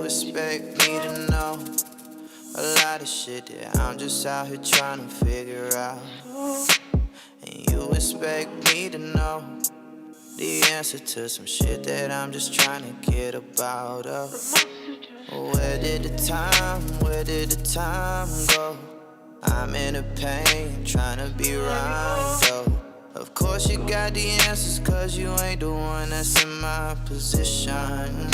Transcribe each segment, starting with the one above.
expect me to know a lot of shit that I'm just out here trying to figure out. And you expect me to know the answer to some shit that I'm just trying to get about of. Where did the time go? I'm in a pain, trying to be right though. Of course you got the answers, cause you ain't the one that's in my position.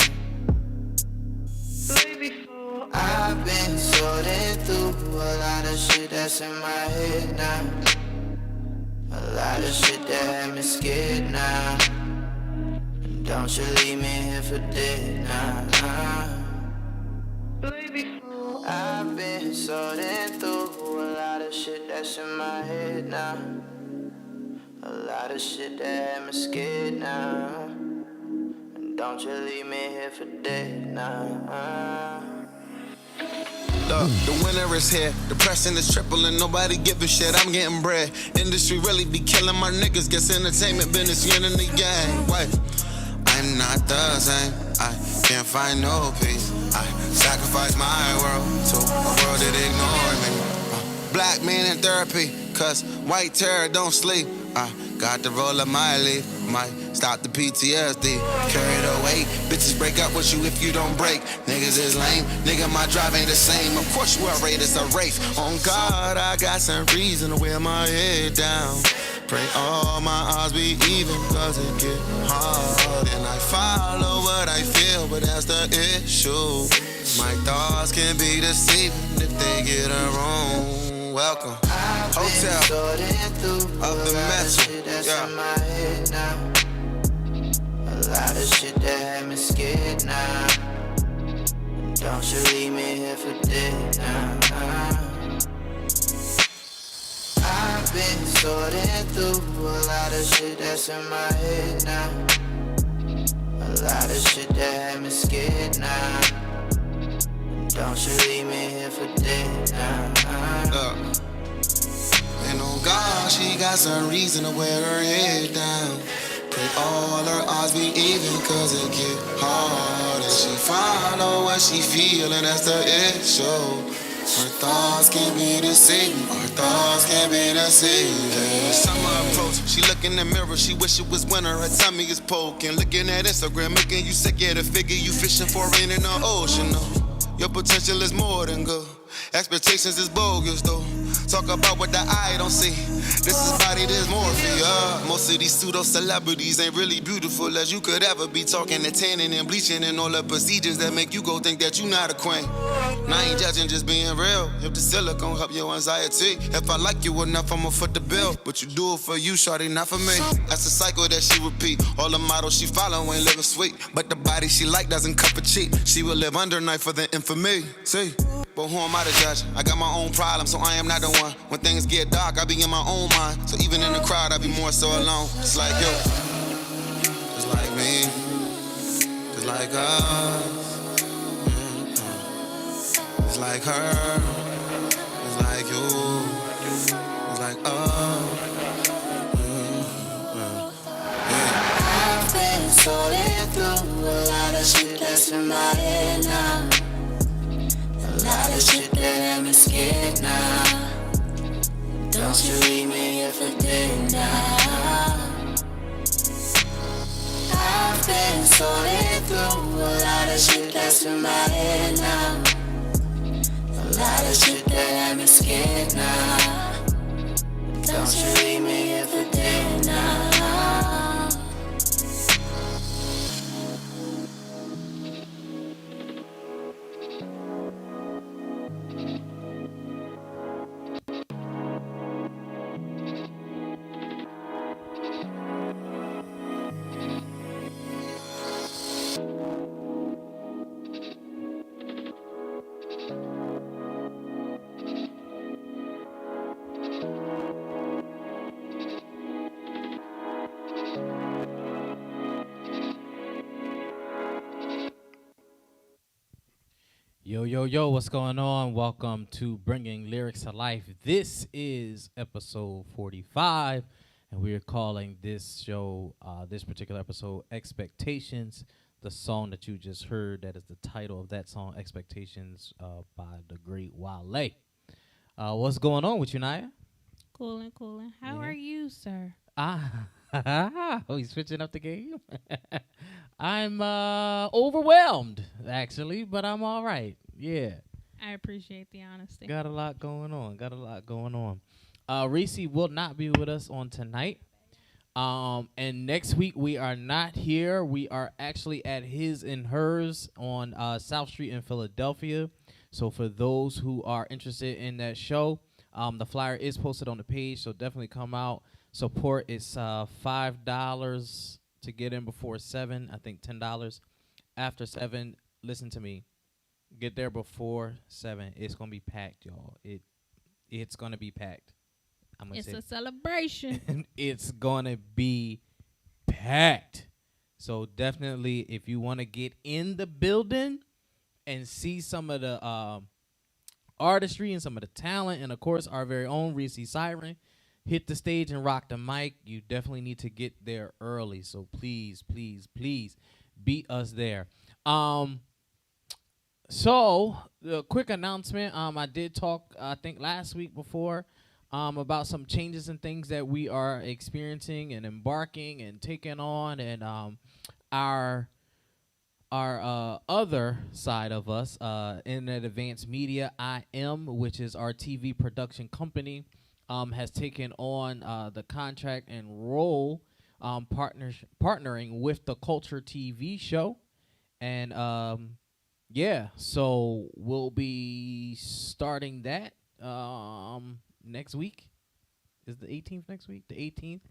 I've been sorting through a lot of shit that's in my head now. A lot of shit that had me scared now. Don't you leave me here for dead now. I've been sorting through a lot of shit that's in my head now. A lot of shit that had me scared now. Don't you leave me here for dead now. Look, the winter is here, depression is tripling, nobody giving shit, I'm getting bread. Industry really be killing my niggas, guess entertainment business winning the game. Wait, I'm not the same, I can't find no peace. I sacrifice my world to a world that ignored me. Black man in therapy, cause white terror don't sleep. I got the roll of my leaf, might stop the PTSD. Carry the weight, bitches break up with you if you don't break. Niggas is lame, nigga my drive ain't the same. Of course you outraged, it's a race. On God, I got some reason to wear my head down. Pray all my odds be even, cause it get hard. And I follow what I feel, but that's the issue. My thoughts can be deceiving if they get it wrong. Welcome, hotel, of the metro, yeah. In my head now. A lot of shit that had me scared now. Don't you leave me here for dead now. I've been sorting through a lot of shit that's in my head now. A lot of shit that had me scared now. Don't you leave me here for dead now. And on God, she got some reason to wear her head down. Pray all her odds be even, cause it get hard. And she follow what she feel, and that's the issue. Her thoughts can be deceiving, her thoughts can be deceiving. Summer approach, she look in the mirror, she wish it was winter, her tummy is poking. Looking at Instagram, making you sick, yeah, the figure you fishing for ain't in the ocean, no. Your potential is more than good. Expectations is bogus though. Talk about what the eye don't see. This is body dysmorphia. Most of these pseudo-celebrities ain't really beautiful as you could ever be. Talking and tanning and bleaching and all the procedures that make you go think that you not a queen. And I ain't judging, just being real. If the silicone help your anxiety, if I like you enough, I'ma foot the bill. But you do it for you, shawty, not for me. That's a cycle that she repeat. All the models she follow ain't living sweet, but the body she like doesn't cut for cheap. She will live under knife for the infamy. See, but who am I to judge? I got my own problems, so I am not the one. When things get dark, I be in my own mind. So even in the crowd, I be more so alone. It's like you, just like me, just like us. It's like her, it's like you, it's like us. I've been sorting through a lot of shit that's in my head now. A lot of shit that had me scared now. Don't you leave me here for dead now. I've been sorting through a lot of shit that's in my head now. A lot of shit that had me scared now. Don't you leave me here for dead now. Yo, what's going on? Welcome to Bringing Lyrics to Life. This is episode 45, and we are calling this show, this particular episode, Expectations. the song that you just heard. That is the title of that song, Expectations, by the great Wale. What's going on with you, Naya? Coolin', coolin'. How Yeah. are you, sir? Oh, he's switching up the game. I'm overwhelmed, actually, but I'm all right. Yeah. I appreciate the honesty. Got a lot going on. Reese will not be with us on tonight. And next week we are not here. We are actually at his and hers on South Street in Philadelphia. So for those who are interested in that show, the flyer is posted on the page. So definitely come out, support. It's $5 to get in before 7. I think $10 after 7. Listen to me. Get there before 7. It's gonna be packed, y'all. It's gonna be packed. I'm gonna It's say a celebration. it's gonna be packed. So definitely, if you want to get in the building and see some of the artistry and some of the talent, and of course our very own Reese Siren, hit the stage and rock the mic. You definitely need to get there early. So please, please, please, beat us there. So, the quick announcement. I did talk, I think, last week before about some changes and things that we are experiencing and embarking and taking on, and our other side of us, Internet Advanced Media, which is our TV production company, has taken on the contract and role partnering with the Culture TV show, and yeah, so we'll be starting that next week. Is the 18th next week? The 18th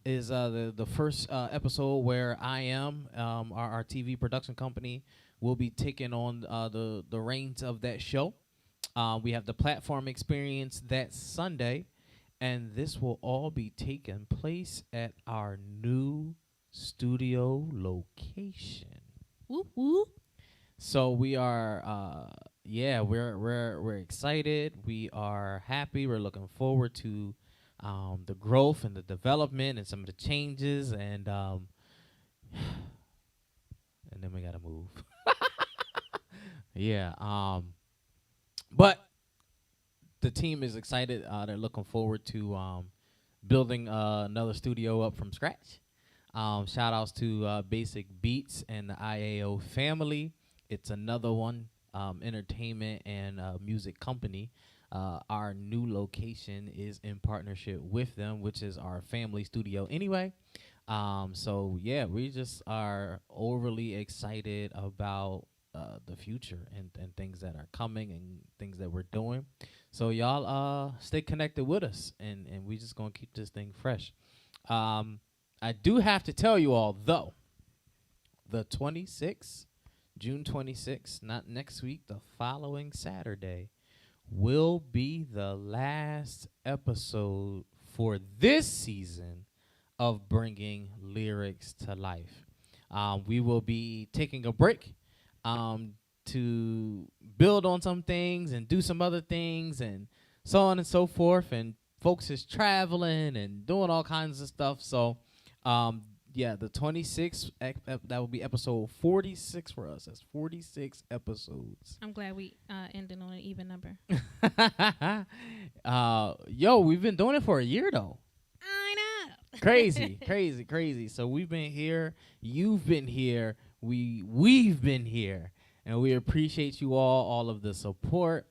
is the first episode where our TV production company, will be taking on the reins of that show. We have the platform experience that Sunday, and this will all be taking place at our new studio location. Whoop whoop. So we are, we're excited. We are happy. We're looking forward to the growth and the development and some of the changes, and then we gotta move. Yeah. But the team is excited. They're looking forward to building another studio up from scratch. Shout outs to Basic Beats and the IAO family. It's another one, entertainment and music company. Our new location is in partnership with them, which is our family studio anyway. So yeah, we just are overly excited about the future and things that are coming and things that we're doing. So y'all stay connected with us, and we just gonna keep this thing fresh. I do have to tell you all though, the 26th, June 26th, not next week, the following Saturday, will be the last episode for this season of Bringing Lyrics to Life. We will be taking a break to build on some things and do some other things and so on and so forth. And folks is traveling and doing all kinds of stuff. So, yeah, the 26th, that will be episode 46 for us. That's 46 episodes. I'm glad we ended on an even number. Yo, we've been doing it for a year, though. I know. Crazy. So we've been here. You've been here. We've been here. And we appreciate you all of the support.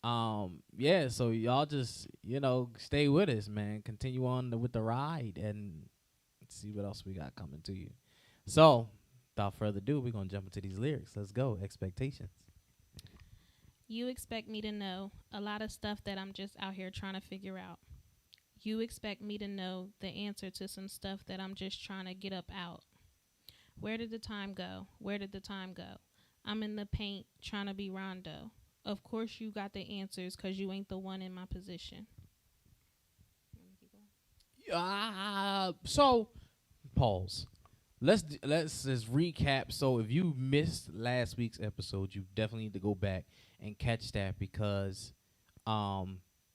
Yeah, so y'all just, stay with us, man. Continue on with the ride and see what else we got coming to you. So, without further ado, we're going to jump into these lyrics. Let's go. Expectations. You expect me to know a lot of stuff that I'm just out here trying to figure out. You expect me to know the answer to some stuff that I'm just trying to get up out. Where did the time go? Where did the time go? I'm in the paint trying to be Rondo. Of course you got the answers because you ain't the one in my position. So, pause. Let's just recap. So if you missed last week's episode, you definitely need to go back and catch that, because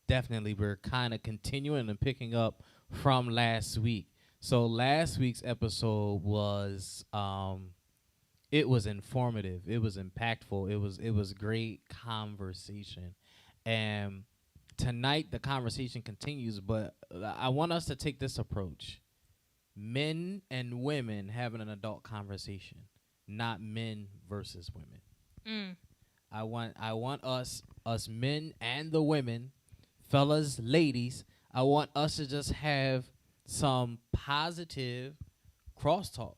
definitely we're kind of continuing and picking up from last week. So last week's episode was It was informative. It was impactful. It was great conversation. And tonight the conversation continues, but I want us to take this approach. Men and women having an adult conversation, not men versus women. Mm. I want us men and the women, fellas, ladies, I want us to just have some positive crosstalk,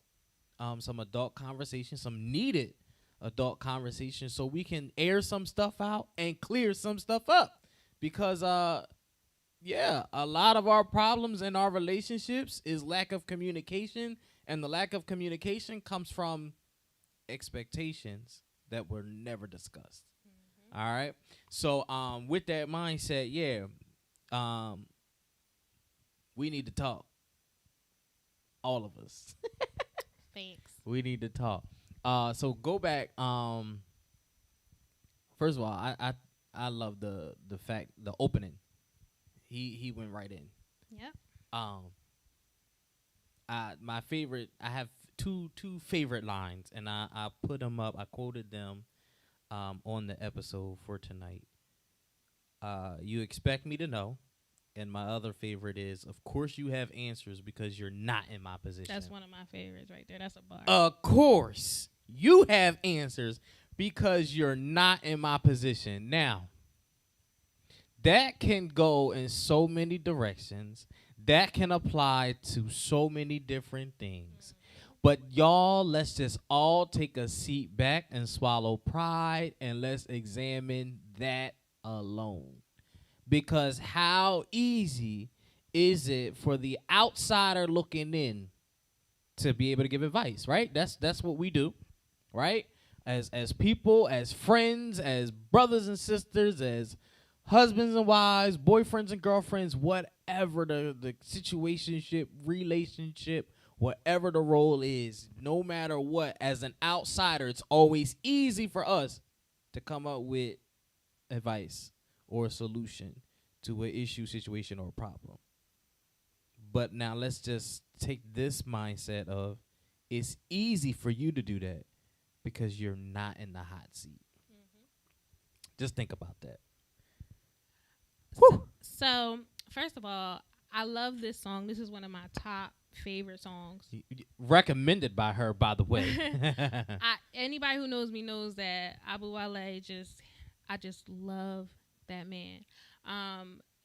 some adult conversation, some needed adult conversation, so we can air some stuff out and clear some stuff up. Because yeah, a lot of our problems in our relationships is lack of communication, and the lack of communication comes from expectations that were never discussed. All right. So with that mindset, yeah, we need to talk. All of us. Thanks. We need to talk. So go back. First of all, I love the fact, the opening. He went right in. Yep. My favorite. I have two favorite lines, and I put them up. I quoted them on the episode for tonight. You expect me to know, and my other favorite is, of course you have answers because you're not in my position. That's one of my favorites right there. That's a bar. Of course you have answers because you're not in my position. Now, that can go in so many directions. That can apply to so many different things. But y'all, let's just all take a seat back and swallow pride, and let's examine that alone. Because how easy is it for the outsider looking in to be able to give advice, right? That's what we do, right? As people, as friends, as brothers and sisters, as husbands and wives, boyfriends and girlfriends, whatever the situationship, relationship, whatever the role is, no matter what, as an outsider, it's always easy for us to come up with advice or a solution to an issue, situation, or problem. But now let's just take this mindset of, it's easy for you to do that because you're not in the hot seat. Just think about that. So, first of all, I love this song. This is one of my top favorite songs. Recommended by her, by the way. Anybody who knows me knows that Abu Wale I just love that man.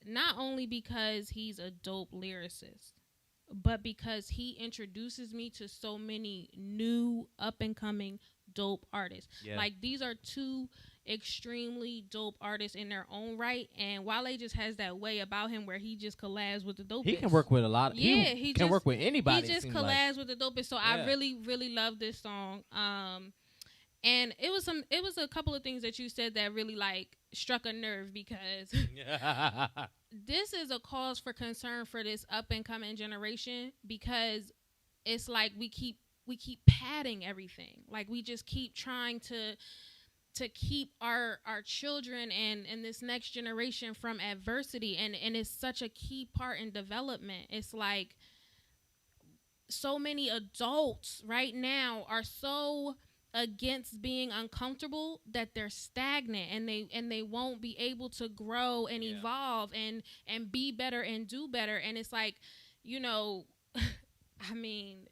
Not only because he's a dope lyricist, but because he introduces me to so many new up and coming dope artists. Yeah. Like, these are two extremely dope artists in their own right, and Wale just has that way about him where he just collabs with the dopest. He can work with a lot. He can work with anybody. He just collabs with the dopest. So I really love this song. And it was a couple of things that you said that really like struck a nerve, because this is a cause for concern for this up and coming generation, because it's like we keep padding everything. Like, we just keep trying to keep our children and this next generation from adversity, and it's such a key part in development. It's like so many adults right now are so against being uncomfortable that they're stagnant, and they won't be able to grow and evolve and be better and do better. And it's like, you know, I mean,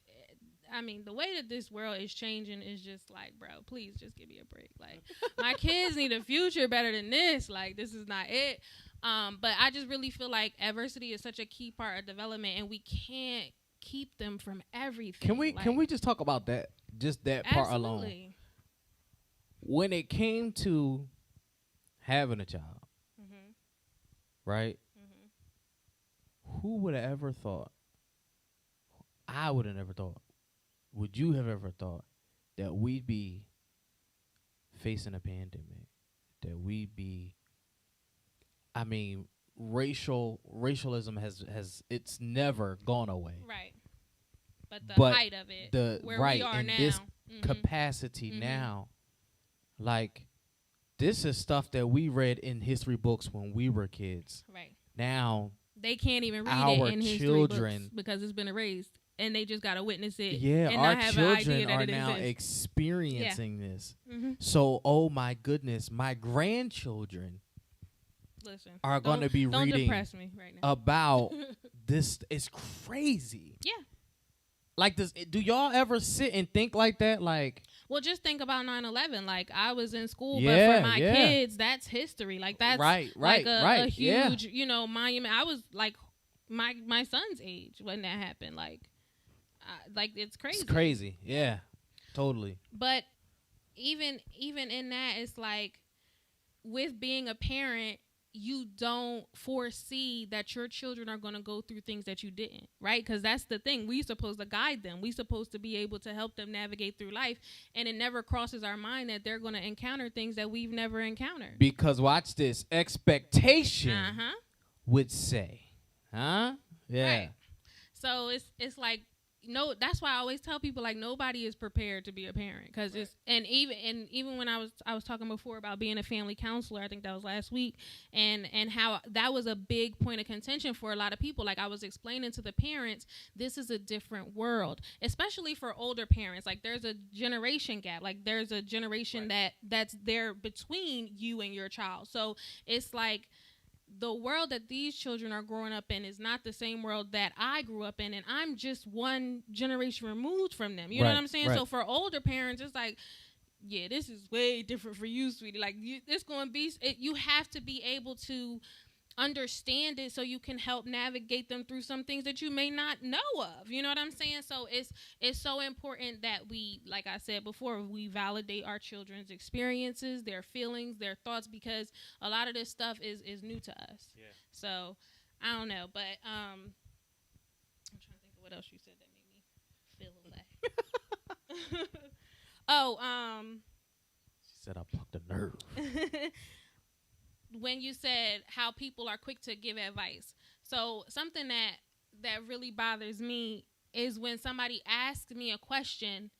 the way that this world is changing is just like, bro, please just give me a break. Like, my kids need a future better than this. Like, this is not it. But I just really feel like adversity is such a key part of development, and we can't keep them from everything. Can we just talk about that? Just that part alone. When it came to having a child, right? Who would have ever thought? I would have never thought. Would you have ever thought that we'd be facing a pandemic? That we'd be, I mean, racialism has it's never gone away. Right. But the height of it, where right, we are in now. this capacity now, like, this is stuff that we read in history books when we were kids. Right. Now they can't even read our it in history children books because it's been erased. and they just gotta witness it. Yeah, and our not have an idea children that are it now exists. experiencing this. Mhm. So, oh my goodness, my grandchildren Listen, are going to be don't reading depress me right now. about this. It's crazy. Yeah. Like this, do y'all ever sit and think like that? Like, Well, just think about 9/11. Like, I was in school, Yeah, but for my yeah. kids, that's history. Like, that's Right, like right, a yeah. huge, monument. I was like my son's age when that happened. Like it's crazy. it's crazy. Yeah, totally. But even in that, it's like with being a parent, you don't foresee that your children are going to go through things that you didn't, right? Because that's the thing. We're supposed to guide them. We're supposed to be able to help them navigate through life. And it never crosses our mind that they're going to encounter things that we've never encountered. Because watch this, expectation Uh-huh. would say, huh? Yeah. Right. So it's like, no, that's why I always tell people, like, nobody is prepared to be a parent, because it's and even when I was talking before about being a family counselor, I think that was last week, and how that was a big point of contention for a lot of people. Like, I was explaining to the parents, this is a different world, especially for older parents. Like, there's a generation gap. Like, there's a generation that's there between you and your child. So it's like, the world that these children are growing up in is not the same world that I grew up in, and I'm just one generation removed from them. You know what I'm saying? right. So for older parents, it's like, yeah, this is way different for you, sweetie. Like, it's going to be, you have to be able to understand it so you can help navigate them through some things that you may not know of. You know what I'm saying? So it's so important that we, like I said before, we validate our children's experiences, their feelings, their thoughts, because a lot of this stuff is new to us. Yeah. So I don't know, but I'm trying to think of what else you said that made me feel that. She said I plucked a nerve. When you said how people are quick to give advice. So something that really bothers me is when somebody asks me a question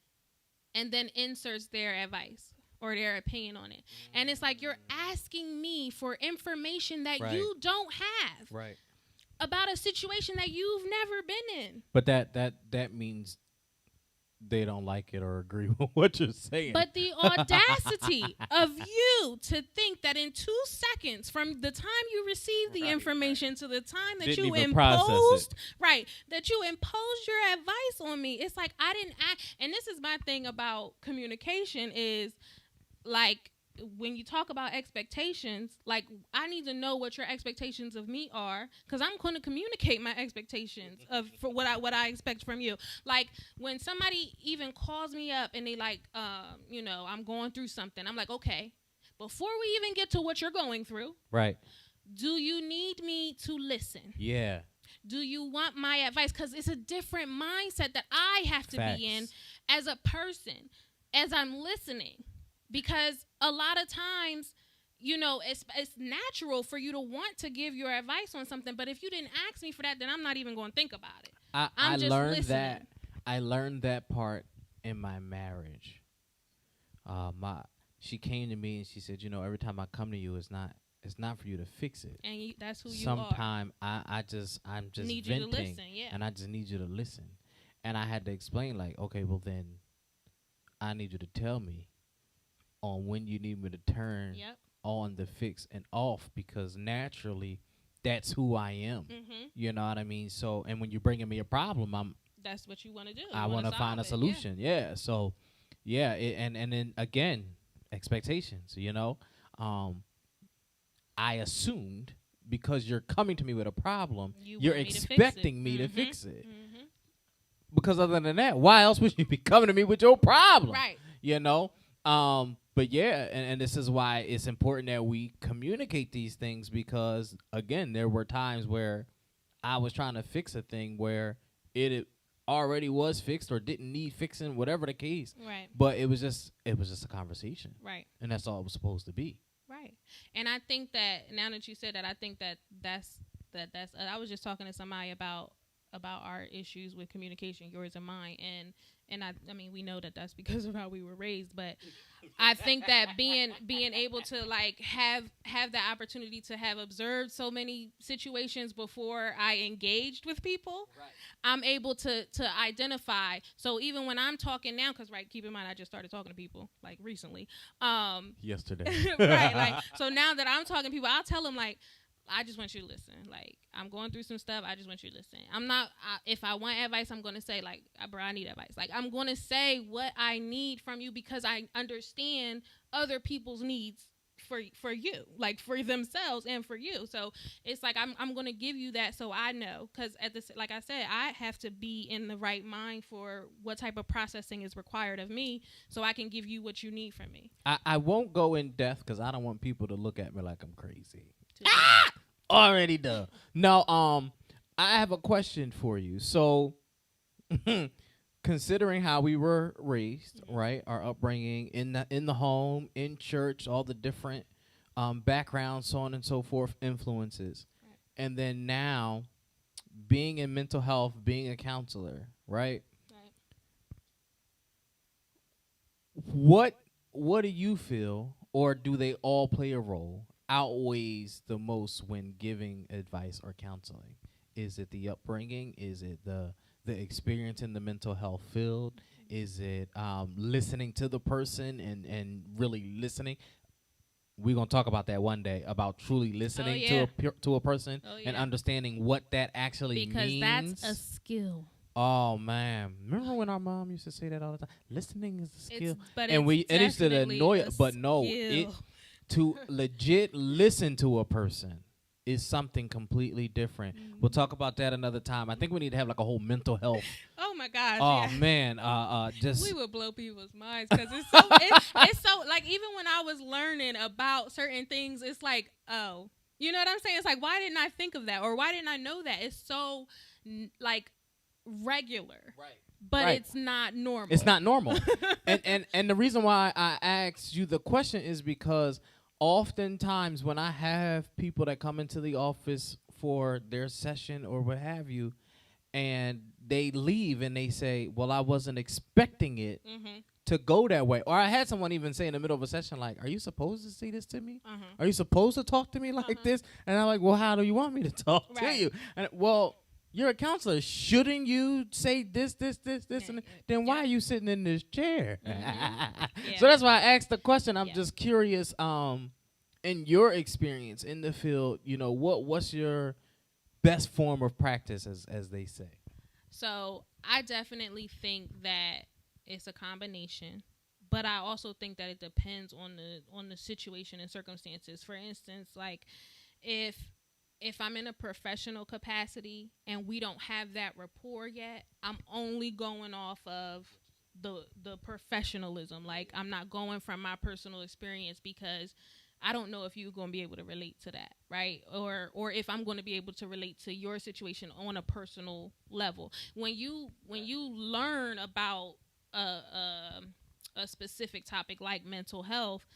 and then inserts their advice or their opinion on it. And it's like, you're asking me for information that Right. you don't have Right. about a situation that you've never been in. But that means they don't like it or agree with what you're saying. But the audacity of you to think that in 2 seconds from the time you receive the information to the time that Didn't you even process it. imposed, that you imposed your advice on me, it's like, I didn't act. And this is my thing about communication is, like, when you talk about expectations, like, I need to know what your expectations of me are, because I'm going to communicate my expectations for what I expect from you. Like, when somebody even calls me up and they like, I'm going through something, I'm like, okay, before we even get to what you're going through, right. do you need me to listen? Yeah. Do you want my advice? Because it's a different mindset that I have to Facts. be in as a person, as I'm listening. Because a lot of times, it's natural for you to want to give your advice on something. But if you didn't ask me for that, then I'm not even going to think about it. I just learned listening. that. I learned that part in my marriage. She came to me and she said, every time I come to you, it's not for you to fix it. And that's who you Sometime I'm just need you to venting, listen, yeah. and I just need you to listen. And I had to explain, like, okay, well then, I need you to tell me on when you need me to turn Yep. on the fix and off, because naturally, that's who I am. Mm-hmm. You know what I mean? So, and when you're bringing me a problem, That's what you want to do. I want to find a solution. Yeah. So, yeah, and then again, expectations. I assumed because you're coming to me with a problem, you're want me to fix it. expecting me to Mhm. fix it. Mm-hmm. Because other than that, why else would you be coming to me with your problem? Right. But yeah, and this is why it's important that we communicate these things, because again, there were times where I was trying to fix a thing where it already was fixed or didn't need fixing, whatever the case. Right. But it was just a conversation. Right. And that's all it was supposed to be. Right. And I think that now that you said that, I think that's I was just talking to somebody about our issues with communication, yours and mine, and I mean, we know that that's because of how we were raised, but I think that being able to like have the opportunity to have observed so many situations before I engaged with people, right. I'm able to identify. So even when I'm talking now, because right, keep in mind I just started talking to people like recently, yesterday, right? Like so now that I'm talking to people, I'll tell them like, I just want you to listen. Like, I'm going through some stuff. I just want you to listen. I'm not, if I want advice, I'm going to say, like, bro, I need advice. Like, I'm going to say what I need from you because I understand other people's needs for you, like, for themselves and for you. So it's like, I'm going to give you that so I know. Because, like I said, I have to be in the right mind for what type of processing is required of me so I can give you what you need from me. I won't go in depth because I don't want people to look at me like I'm crazy. Ah! Already done. No, I have a question for you. So, considering how we were raised, right, our upbringing in the home, in church, all the different backgrounds, so on and so forth, influences, right. And then now, being in mental health, being a counselor, right? What do you feel, or do they all play a role? Outweighs the most when giving advice or counseling? Is it the upbringing? Is it the experience in the mental health field? Is it listening to the person and really listening? We're gonna talk about that one day, about truly listening to a person and understanding what that actually means. Because that's a skill. Oh man, remember when our mom used to say that all the time? Listening is a skill, and it used to annoy us, but no, to legit listen to a person is something completely different. We'll talk about that another time. I think we need to have like a whole mental health. Oh my gosh. Oh man, just we would blow people's minds because it's so like even when I was learning about certain things, it's like, oh, you know what I'm saying? It's like, why didn't I think of that, or why didn't I know that? It's so like regular. Right. But it's not normal. It's not normal. and the reason why I asked you the question is because oftentimes when I have people that come into the office for their session or what have you, and they leave and they say, well, I wasn't expecting it to go that way. Or I had someone even say in the middle of a session, like, are you supposed to say this to me? Are you supposed to talk to me like this? And I'm like, well, how do you want me to talk to you? And well, you're a counselor. Shouldn't you say this, and then why are you sitting in this chair? So that's why I asked the question. I'm just curious, in your experience in the field, you know, what's your best form of practice, as they say? So I definitely think that it's a combination, but I also think that it depends on the situation and circumstances. For instance, like if I'm in a professional capacity and we don't have that rapport yet, I'm only going off of the professionalism. Like, I'm not going from my personal experience because I don't know if you're going to be able to relate to that, right? Or if I'm going to be able to relate to your situation on a personal level. When you learn about a specific topic like mental health,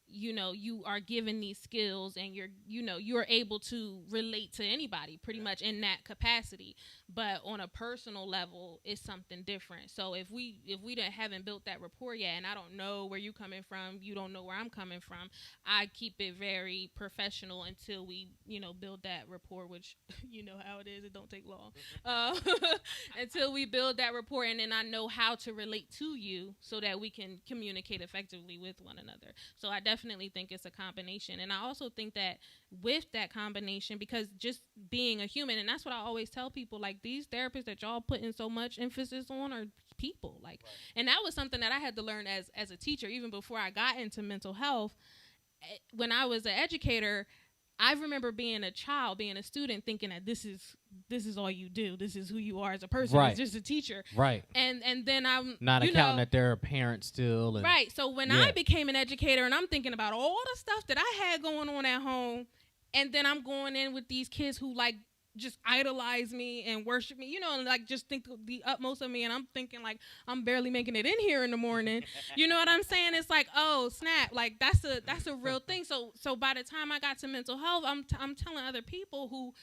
you know, you are given these skills and you're able to relate to anybody pretty much in that capacity. But on a personal level, it's something different. So if we haven't built that rapport yet, and I don't know where you're coming from, you don't know where I'm coming from, I keep it very professional until we, build that rapport, which you know how it is. It don't take long. Until we build that rapport, and then I know how to relate to you so that we can communicate effectively with one another. So I definitely think it's a combination. And I also think that with that combination, because just being a human, and that's what I always tell people, like, these therapists that y'all putting so much emphasis on are people. Like, right. And that was something that I had to learn as a teacher, even before I got into mental health. When I was an educator, I remember being a child, being a student, thinking that this is all you do. This is who you are as a person. Right. It's just a teacher. Right. And then I'm not accounting that they're a parent still. And right. So when I became an educator, and I'm thinking about all the stuff that I had going on at home, and then I'm going in with these kids who, like, just idolize me and worship me, and like just think the utmost of me. And I'm thinking like I'm barely making it in here in the morning. You know what I'm saying? It's like, oh snap, like that's a real thing. So by the time I got to mental health, I'm telling other people who,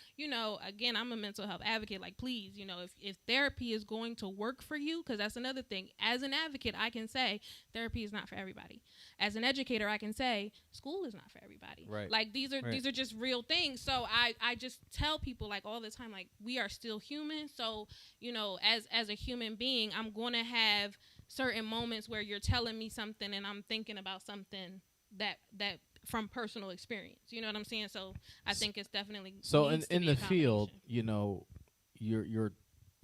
again, I'm a mental health advocate. Like, please, if therapy is going to work for you, because that's another thing. As an advocate, I can say therapy is not for everybody. As an educator, I can say school is not for everybody. Right. Like these are just real things. So I just tell people like all the time, like we are still human. So, as a human being, I'm going to have certain moments where you're telling me something and I'm thinking about something that from personal experience. You know what I'm saying? So I think it's definitely so needs to in be a the field, combination. you're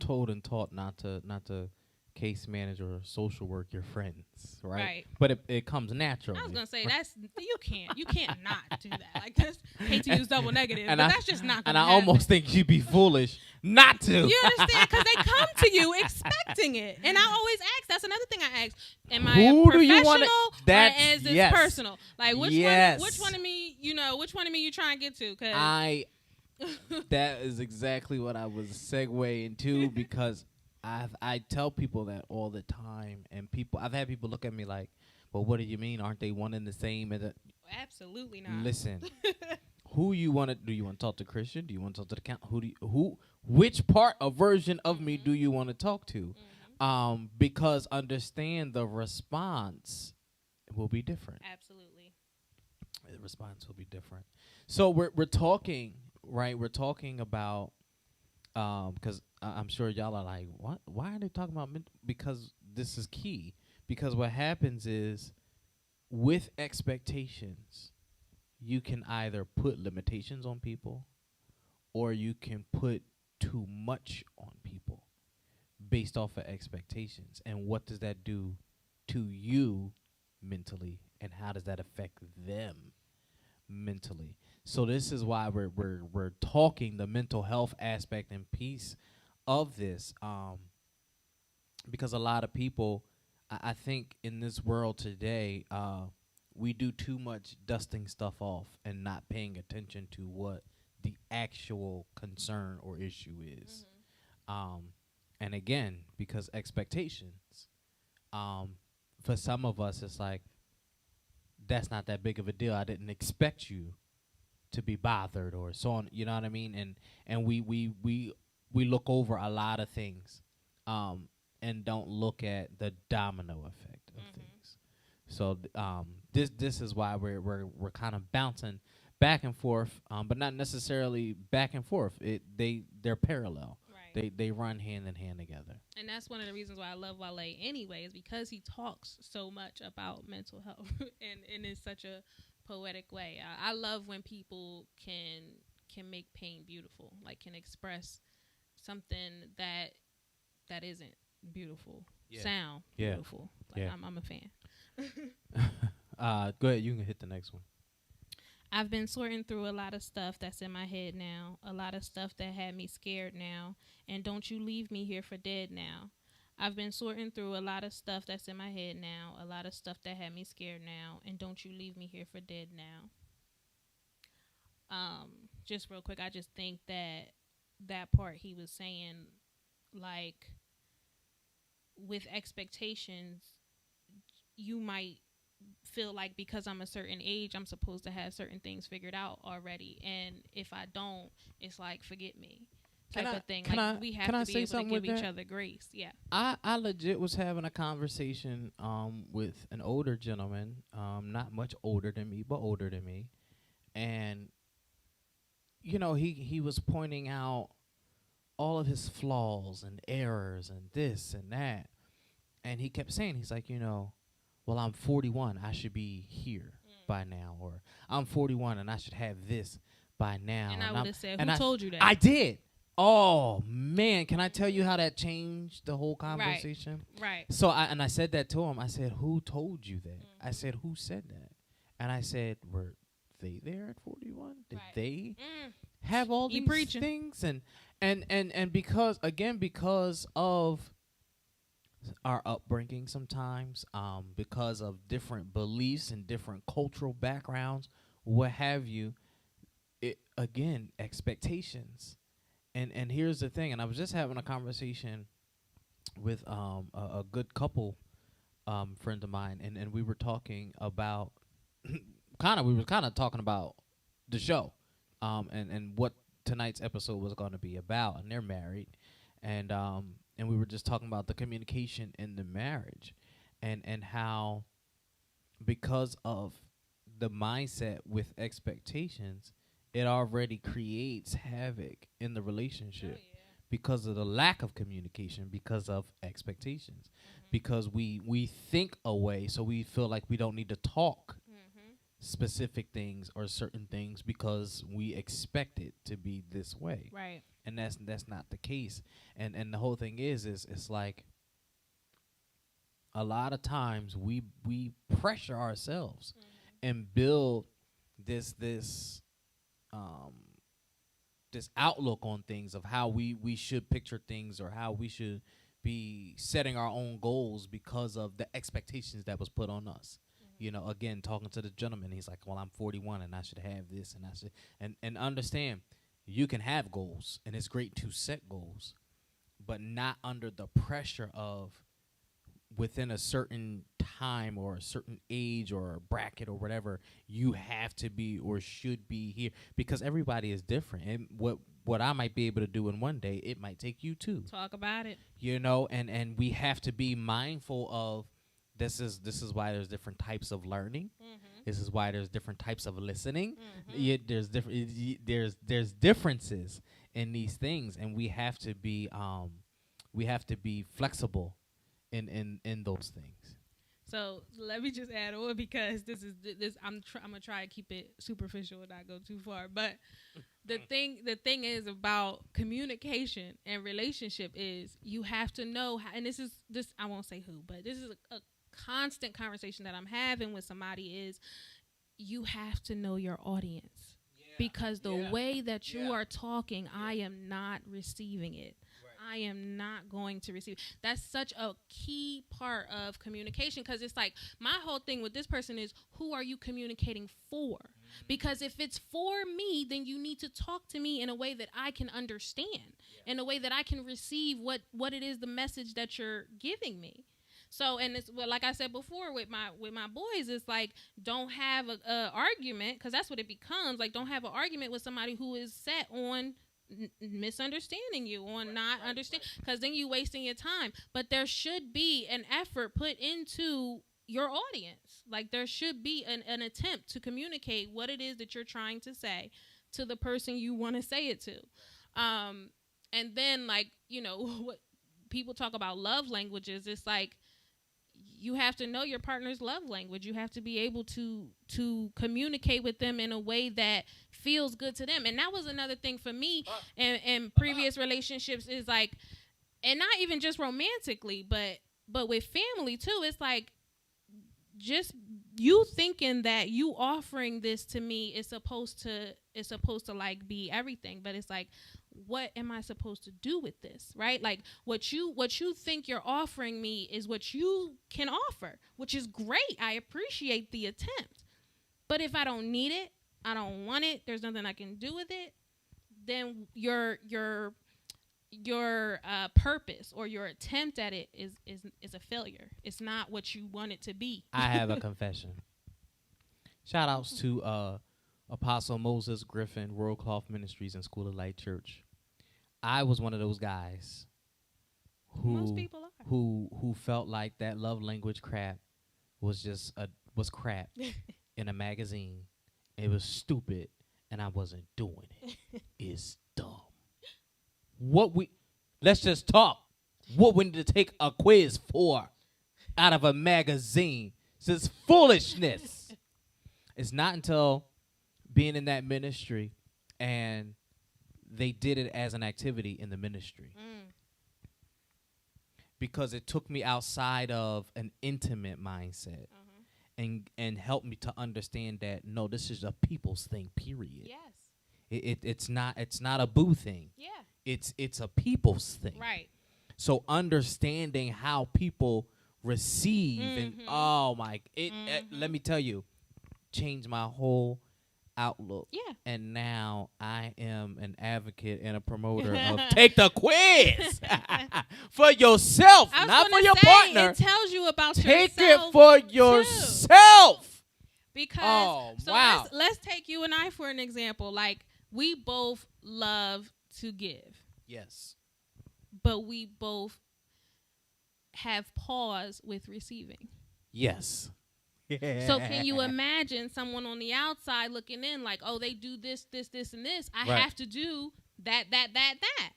told and taught not to case manage or social work your friends, right? Right. But it comes naturally. I was gonna say you can't not do that. Like that's hate to use double negative, and but that's just not. And Gonna I happen. almost think you'd be foolish not to. You understand? Because they come to you expecting it, and I always ask. That's another thing I ask. Am I Who a do professional you wanna- or is this yes. personal? Like which Yes. which one of me? Which one of me you trying to get to? Cause That is exactly what I was segueing to because I tell people that all the time, and I've had people look at me like, "Well, what do you mean? Aren't they one and the same?" absolutely not. Listen, who you want to? Do you want to talk to Christian? Do you want to talk to the count? Which part or version of me do you want to talk to? Because understand the response will be different. Absolutely. The response will be different. So we're talking, right? We're talking about because I'm sure y'all are like, what? Why are they talking about because this is key. Because what happens is with expectations, you can either put limitations on people or you can put too much on people based off of expectations. And what does that do to you mentally, and how does that affect them mentally? So this is why we're talking the mental health aspect and piece of this, because a lot of people, I think in this world today, we do too much dusting stuff off and not paying attention to what the actual concern or issue is. And again, because expectations, for some of us, it's like, that's not that big of a deal. I didn't expect you to be bothered or so on. You know what I mean? And we look over a lot of things, and don't look at the domino effect of things. So this is why we're kind of bouncing back and forth, but not necessarily back and forth. They're parallel. Right. They run hand in hand together. And that's one of the reasons why I love Wale anyway, is because he talks so much about mental health and in such a poetic way. I love when people can make pain beautiful, like can express something that isn't beautiful, sound beautiful. Like I'm a fan. Go ahead, you can hit the next one. I've been sorting through a lot of stuff that's in my head now, a lot of stuff that had me scared now, and don't you leave me here for dead now. I've been sorting through a lot of stuff that's in my head now, a lot of stuff that had me scared now, and don't you leave me here for dead now. Just real quick, I just think that part he was saying, like, with expectations, you might feel like because I'm a certain age, I'm supposed to have certain things figured out already, and if I don't, it's like forget me type of thing. Like we have to be able to give each other grace. Yeah. I legit was having a conversation with an older gentleman, not much older than me, but older than me, and he was pointing out all of his flaws and errors and this and that, and he kept saying, he's like, well, I'm 41, I should be here by now, or I'm 41 and I should have this by now. And I would have said, who told you that? I did. Oh man, can I tell you how that changed the whole conversation? Right. So I said that to him. I said, who told you that? I said, who said that? And I said, were they there at 41? Did they have all these things? And because of our upbringing sometimes, because of different beliefs and different cultural backgrounds, what have you, again, expectations. And here's the thing, and I was just having a conversation with a good couple friend of mine, and we were talking about we were kind of talking about the show, and what tonight's episode was going to be about, and they're married, and we were just talking about the communication in the marriage, and how because of the mindset with expectations, it already creates havoc in the relationship because of the lack of communication, because of expectations, because we think a way, so we feel like we don't need to talk specific things or certain things because we expect it to be this way, Right. and that's not the case. And the whole thing is it's like a lot of times we pressure ourselves and build this outlook on things of how we should picture things or how we should be setting our own goals because of the expectations that was put on us. You know, again, talking to the gentleman, he's like, well, I'm 41 and I should have this and I should, and understand you can have goals and it's great to set goals, but not under the pressure of within a certain time or a certain age or a bracket or whatever, you have to be or should be here, because everybody is different. And what I might be able to do in one day, it might take you two. Talk about it. You know, and we have to be mindful of this is why there's different types of learning. This is why there's different types of listening. There's differences in these things, and we have to be flexible in those things. So let me just add on, because this I'm gonna try to keep it superficial and not go too far. But the thing is about communication and relationship is you have to know how, and this I won't say who, but this is a constant conversation that I'm having with somebody, is you have to know your audience, because the way that you are talking, I am not receiving it. I am not going to receive. That's such a key part of communication, because it's like my whole thing with this person is, who are you communicating for? Because if it's for me, then you need to talk to me in a way that I can understand, in a way that I can receive what it is, the message that you're giving me. So, and it's, well, like I said before with my boys, it's like, don't have a argument, because that's what it becomes. Like, don't have an argument with somebody who is set on misunderstanding you, on not understand, because then you wasting your time. But there should be an effort put into your audience. Like, there should be an attempt to communicate what it is that you're trying to say to the person you want to say it to. And then, like, you know, what people talk about love languages, it's like, you have to know your partner's love language. You have to be able to communicate with them in a way that feels good to them. And that was another thing for me in previous relationships, is like, and not even just romantically, but with family too. It's like, just you thinking that you offering this to me is supposed to like be everything, but it's like, what am I supposed to do with this, right? Like, what you think you're offering me is what you can offer, which is great. I appreciate the attempt. But if I don't need it, I don't want it, there's nothing I can do with it, then your purpose or your attempt at it is a failure. It's not what you want it to be. I have a confession. Shout outs to Apostle Moses Griffin, World Cloth Ministries and School of Light Church. I was one of those guys Most people are. who felt like that love language crap was just was crap in a magazine. It was stupid, and I wasn't doing it. It's dumb. Let's just talk. What we need to take a quiz for out of a magazine? This is foolishness. It's not until being in that ministry and they did it as an activity in the ministry. Because it took me outside of an intimate mindset and helped me to understand that, no, this is a people's thing, period. Yes. It's not a boo thing. Yeah. It's a people's thing. Right. So understanding how people receive and let me tell you, changed my whole outlook. Yeah. And now I am an advocate and a promoter of take the quiz for yourself, I was not for gonna your say, partner. It tells you about Take yourself it for too. yourself. Because Oh, so wow. let's take you and I for an example. Like, we both love to give, Yes. but we both have pause with receiving. Yes. So can you imagine someone on the outside looking in like, oh, they do this, this, this, and this. I Right. have to do that.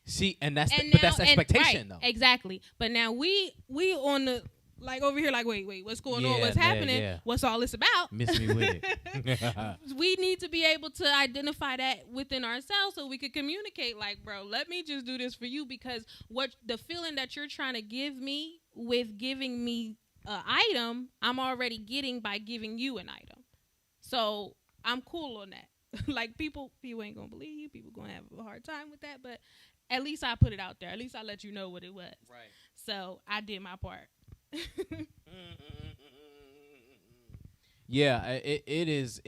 See, and that's And but that's now- expectation right, though. Exactly. But now we on the like over here like, wait, what's going on? Yeah, What's yeah, happening? yeah. What's all this about? Miss me with it. We need to be able to identify that within ourselves so we could communicate like, bro, let me just do this for you, because what the feeling that you're trying to give me with giving me an item, I'm already getting by giving you an item. So I'm cool on that. Like, people ain't gonna believe you. People gonna have a hard time with that, but at least I put it out there. At least I let you know what it was. Right. So I did my part. Yeah, it is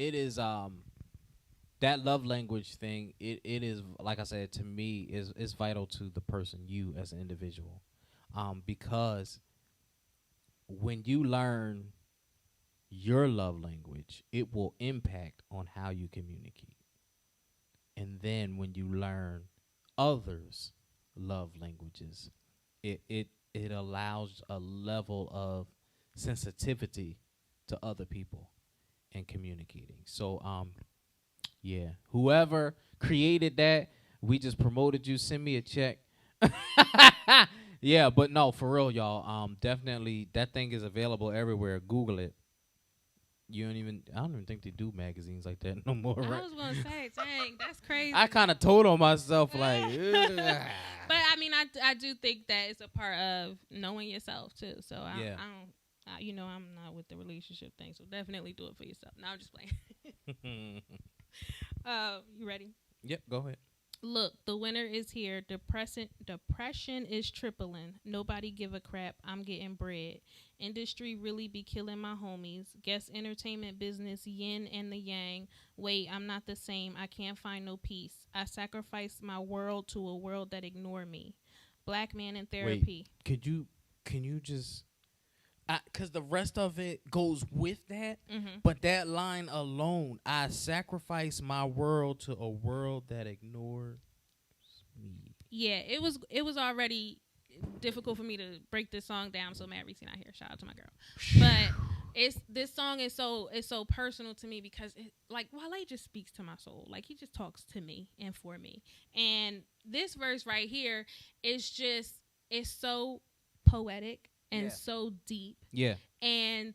that love language thing. It is, like I said, to me is vital to the person, you as an individual, because when you learn your love language, it will impact on how you communicate. And then when you learn others' love languages, it allows a level of sensitivity to other people and communicating. So yeah, whoever created that, we just promoted you. Send me a check. Yeah, but no, for real, y'all. Definitely that thing is available everywhere. Google it. I don't even think they do magazines like that no more, right? I was gonna say, dang, that's crazy. I kind of told on myself like, ugh. But I mean, I do think that it's a part of knowing yourself too. So I don't, I'm not with the relationship thing. So definitely do it for yourself. No, I'm just playing. You ready? Yep, go ahead. Look, the winter is here. Depression is tripling. Nobody give a crap. I'm getting bread. Industry really be killing my homies. Guess entertainment business, yin and the yang. Wait, I'm not the same. I can't find no peace. I sacrifice my world to a world that ignore me. Black man in therapy. Wait, can you just, because the rest of it goes with that, but that line alone, I sacrifice my world to a world that ignores me. Yeah, it was already difficult for me to break this song down. I'm so mad Reese not here. Shout out to my girl. But this song is so personal to me because like Wale just speaks to my soul. Like, he just talks to me and for me. And this verse right here is just, it's so poetic and so deep. Yeah. And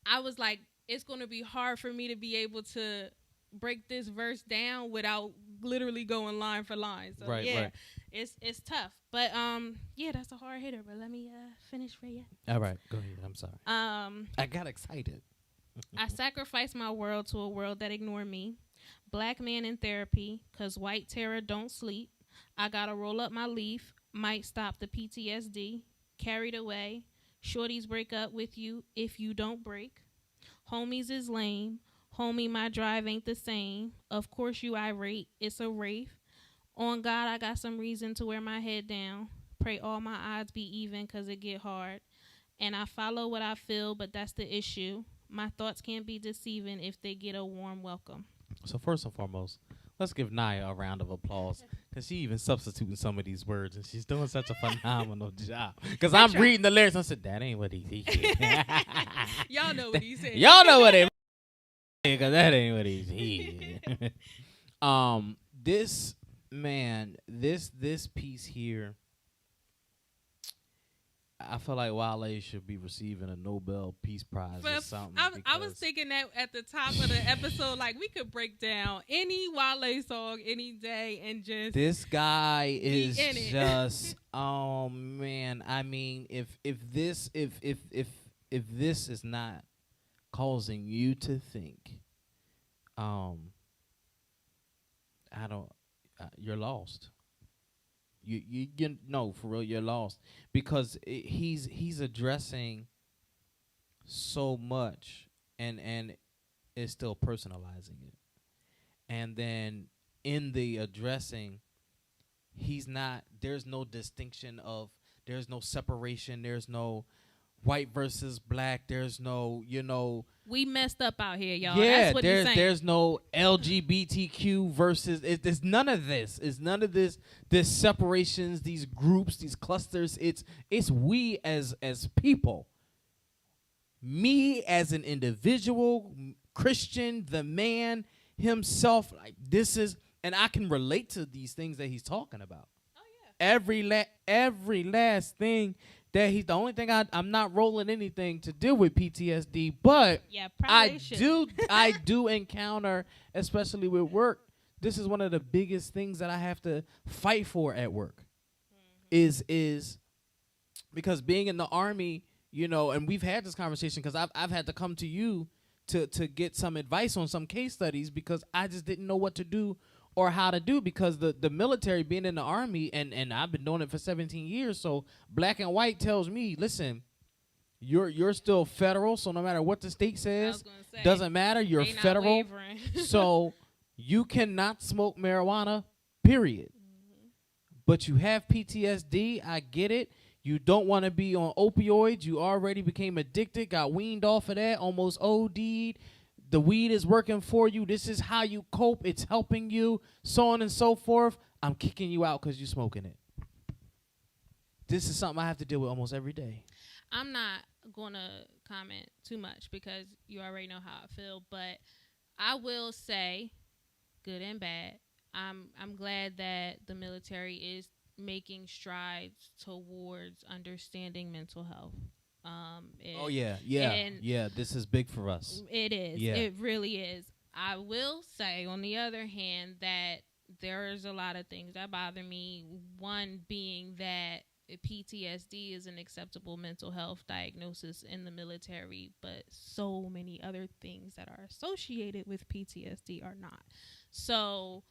I was like, it's going to be hard for me to be able to break this verse down without literally going line for line. So right. It's tough. But yeah, that's a hard hitter. But let me finish for you. All right, go ahead. I'm sorry. I got excited. I sacrifice my world to a world that ignore me. Black man in therapy, 'cause white terror don't sleep. I gotta roll up my leaf, might stop the PTSD. Carried away, shorties break up with you if you don't break. Homies is lame, homie my drive ain't the same. Of course you irate, it's a wraith. On God I got some reason to wear my head down. Pray all my odds be even 'cause it get hard. And I follow what I feel, but that's the issue. My thoughts can't be deceiving if they get a warm welcome. So first and foremost, let's give Naya a round of applause, because she even substituting some of these words, and she's doing such a phenomenal job. Because I'm reading the lyrics, and I said, that ain't what he said. Y'all know what he said. Y'all know what it is, because that ain't what he said. This piece here, I feel like Wale should be receiving a Nobel Peace Prize or something. I was thinking that at the top of the episode, like, we could break down any Wale song any day and just this guy is in it. just oh man. I mean, if this is not causing you to think, you're lost. You know, for real, you're lost, because he's addressing so much and is still personalizing it. and then in the addressing, there's no distinction of, there's no separation, there's no white versus black, there's no, We messed up out here, y'all. yeah, That's what he's saying. there's no LGBTQ versus, it's none of this. It's none of this separations, these groups, these clusters. It's we as people. Me as an individual, Christian, the man himself, like this is, and I can relate to these things that he's talking about. Oh yeah. Every last thing that he's, the only thing I'm not rolling anything to deal with PTSD, but Yeah, probably I do encounter, especially with work. This is one of the biggest things that I have to fight for at work. Is because being in the Army, and we've had this conversation because I've had to come to you to get some advice on some case studies because I just didn't know what to do or how to do, because the military, being in the Army, and I've been doing it for 17 years, so black and white tells me, listen, you're still federal, so no matter what the state says, doesn't matter, you're they not federal. wavering. So you cannot smoke marijuana, period. But you have PTSD, I get it. You don't want to be on opioids. You already became addicted, got weaned off of that, almost OD'd. The weed is working for you. This is how you cope. It's helping you, so on and so forth. I'm kicking you out because you're smoking it. This is something I have to deal with almost every day. I'm not going to comment too much because you already know how I feel, but I will say, good and bad, I'm glad that the military is making strides towards understanding mental health. This is big for us. It is. Yeah. It really is. I will say, on the other hand, that there's a lot of things that bother me. One being that PTSD is an acceptable mental health diagnosis in the military, but so many other things that are associated with PTSD are not. So,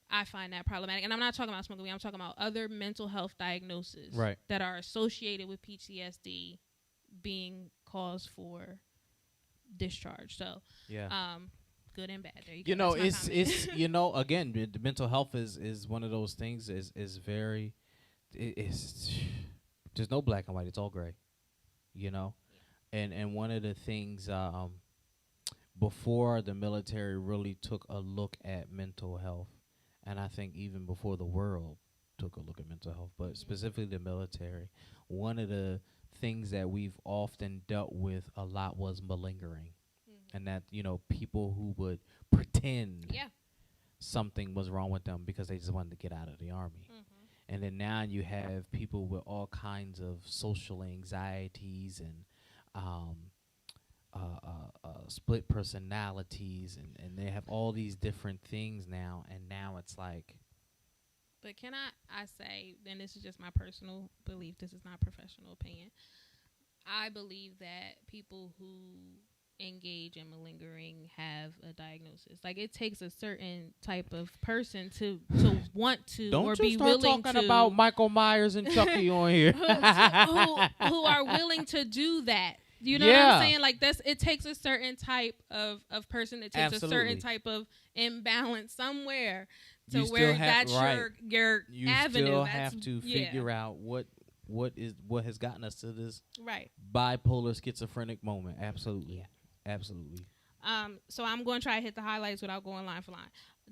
I find that problematic. And I'm not talking about smoking weed. I'm talking about other mental health diagnoses that are associated with PTSD being cause for discharge. So, good and bad. There you go. It's again, the mental health is one of those things is very, it's there's no black and white. It's all gray, and one of the things before the military really took a look at mental health, and I think even before the world took a look at mental health, but specifically the military, one of the things that we've often dealt with a lot was malingering. And that, people who would pretend something was wrong with them because they just wanted to get out of the Army. And then now you have people with all kinds of social anxieties and split personalities, and they have all these different things now, and now it's like. But can I say, and this is just my personal belief, this is not professional opinion, I believe that people who engage in malingering have a diagnosis. Like, it takes a certain type of person to want to Don't or you be start willing talking to about Michael Myers and Chucky on here. who are willing to do that. You know what I'm saying? Like, it takes a certain type of person. It takes a certain type of imbalance somewhere to where that's your you avenue. You still that's, have to figure out what has gotten us to this bipolar schizophrenic moment. Absolutely. Absolutely. So I'm going to try to hit the highlights without going line for line.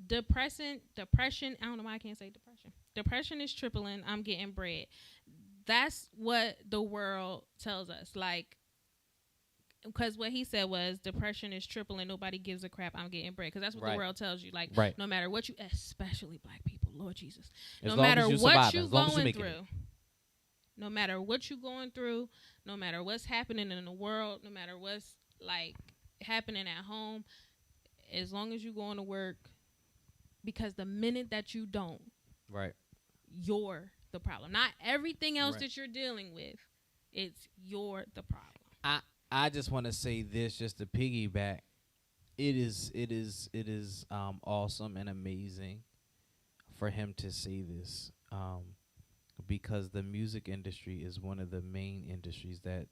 Depression. I don't know why I can't say depression. Depression is tripling. I'm getting bread. That's what the world tells us. Like, because what he said was depression is tripling. Nobody gives a crap. I'm getting bread. Because that's what the world tells you. Like, no matter what you, especially black people, Lord Jesus, no matter what you're going through, no matter what you're going through, no matter what's happening in the world, no matter what's like happening at home, as long as you're going to work, because the minute that you don't, you're the problem. Not everything else that you're dealing with. It's you're the problem. I just want to say this, just to piggyback. It is awesome and amazing for him to say this, because the music industry is one of the main industries that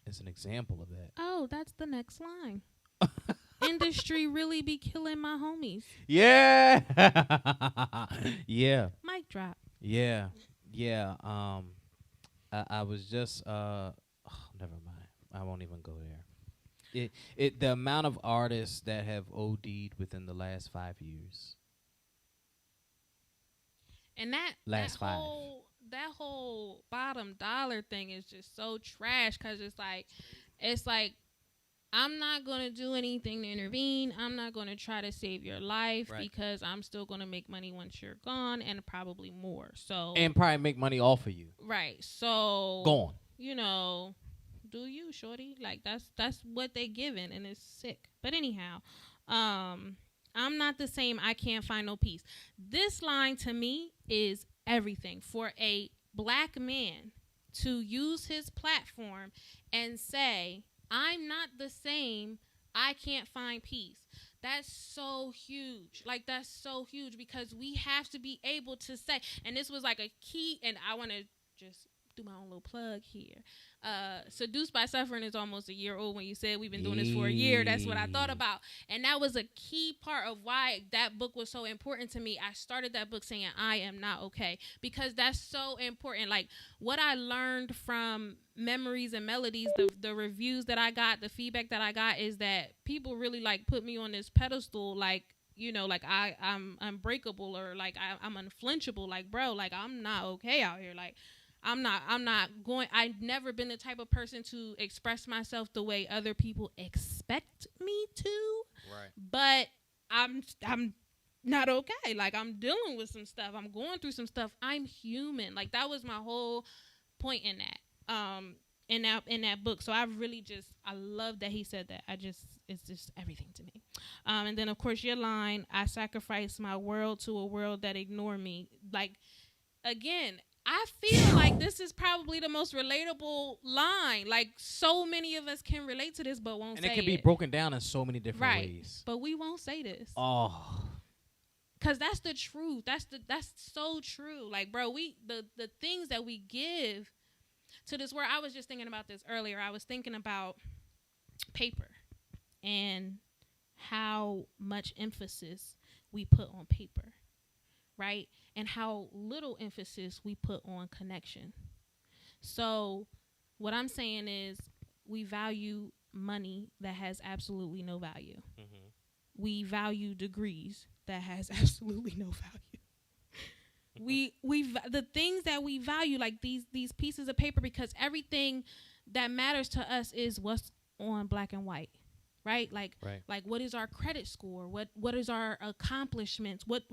is an example of that. Oh, that's the next line. industry really be killing my homies. Yeah. Yeah. Mic drop. Yeah. Yeah. I was just never mind. I won't even go there. The amount of artists that have OD'd within the last 5 years. And Last five. that whole bottom dollar thing is just so trash because it's like I'm not gonna do anything to intervene. I'm not gonna try to save your life because I'm still gonna make money once you're gone and probably more. So And probably make money off of you. right. So Gone. you know, do you, shorty? Like that's what they giving, and it's sick. But anyhow, I'm not the same. I can't find no peace. This line to me is everything for a black man to use his platform and say, "I'm not the same. I can't find peace." That's so huge. Like, that's so huge because we have to be able to say, and this was like a key, and I want to just do my own little plug here. Seduced by Suffering is almost a year old. When you said we've been doing this for a year, that's what I thought about. And that was a key part of why that book was so important to me. I started that book saying, I am not okay, because that's so important. Like, what I learned from Memories and Melodies, the reviews that I got, the feedback that I got is that people really like put me on this pedestal, like, you know, like I'm unbreakable, or like I'm unflinchable. Like, bro, like I'm not okay out here. Like, I'm not going. I've never been the type of person to express myself the way other people expect me to. Right. But I'm not okay. Like, I'm dealing with some stuff. I'm going through some stuff. I'm human. Like, that was my whole point in that. In that book. So I love that he said that. It's just everything to me. And then of course your line, I sacrifice my world to a world that ignore me. Like, again, I feel like this is probably the most relatable line. Like, so many of us can relate to this, but won't say it. And it can be broken down in so many different ways. But we won't say this. Oh. Cause that's the truth. That's so true. Like, bro, the things that we give to this world. I was just thinking about this earlier. I was thinking about paper and how much emphasis we put on paper, right? And how little emphasis we put on connection. So what I'm saying is we value money that has absolutely no value. Mm-hmm. We value degrees that has absolutely no value. The things that we value, like these pieces of paper, because everything that matters to us is what's on black and white. Right? Like what is our credit score? What is our accomplishments? What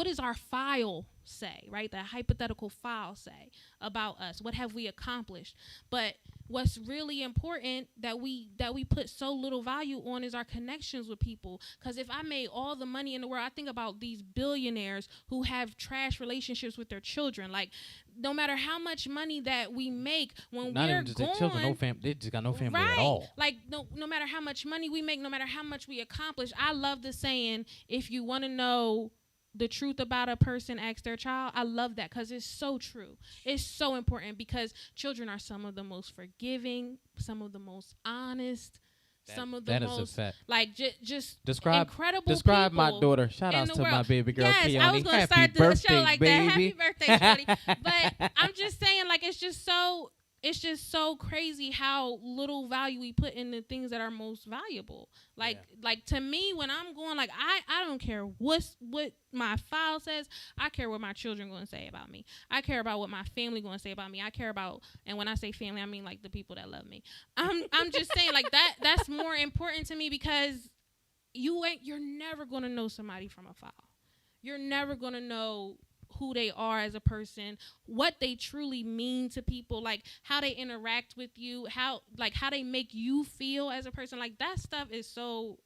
is our file say, right? The hypothetical file say about us. What have we accomplished? But what's really important that we put so little value on is our connections with people. Because if I made all the money in the world, I think about these billionaires who have trash relationships with their children. Like, no matter how much money that we make, when not we're even just gone, their children, they just got no family at all. Like, no matter how much money we make, no matter how much we accomplish, I love the saying, if you want to know the truth about a person, ask their child. I love that because it's so true. It's so important because children are some of the most forgiving, some of the most honest, some of the most, like, just incredible Describe people my daughter. Shout out to my baby girl, yes, Keone. I was going to start the show like baby. that. Happy birthday, shorty. But I'm just saying, like, it's just so crazy how little value we put in the things that are most valuable. Like, to me, when I'm going, like, I don't care what my file says. I care what my children going to say about me. I care about what my family going to say about me. I care about, and when I say family, I mean like the people that love me. I'm just saying, like, that's more important to me because you're never going to know somebody from a file. You're never going to know who they are as a person, what they truly mean to people, like how they interact with you, how they make you feel as a person. Like, that stuff is so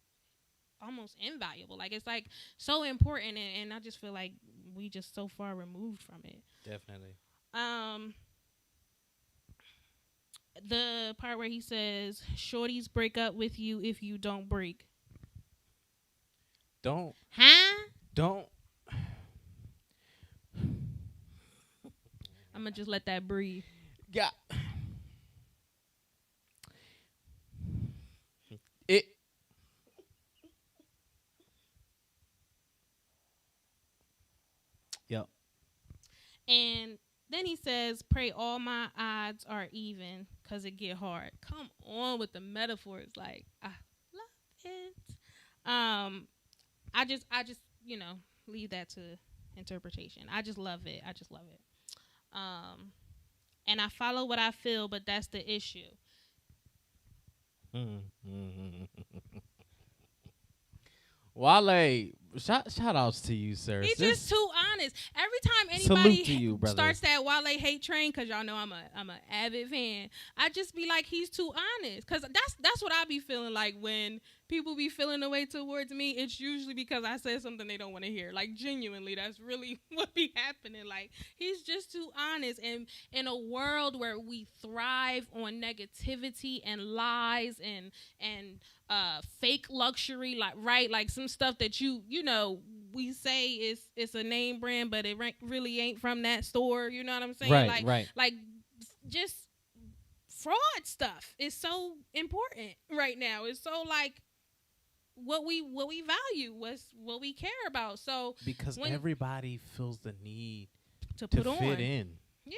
almost invaluable. Like, it's like so important, and I just feel like we just so far removed from it. Definitely. The part where he says, "Shorties break up with you if you don't break." Don't. I'm going to just let that breathe. Yeah. And then he says, pray all my odds are even because it get hard. Come on with the metaphors. Like, I love it. I just, leave that to interpretation. I just love it. And I follow what I feel, but that's the issue. Wale, shout outs to you, sir. He's just too honest. Every time Salute anybody to you, brother. starts that Wale hate train, because y'all know I'm a avid fan, I just be like, he's too honest. Because that's what I be feeling like when people be feeling the way towards me. It's usually because I said something they don't want to hear. Like, genuinely, that's really what be happening. Like, he's just too honest. And in a world where we thrive on negativity and lies and fake luxury, like some stuff that we say it's a name brand, but it really ain't from that store. You know what I'm saying? Right. Like just fraud stuff is so important right now. It's so like what we value, what we care about. So because everybody feels the need to fit in. Yeah.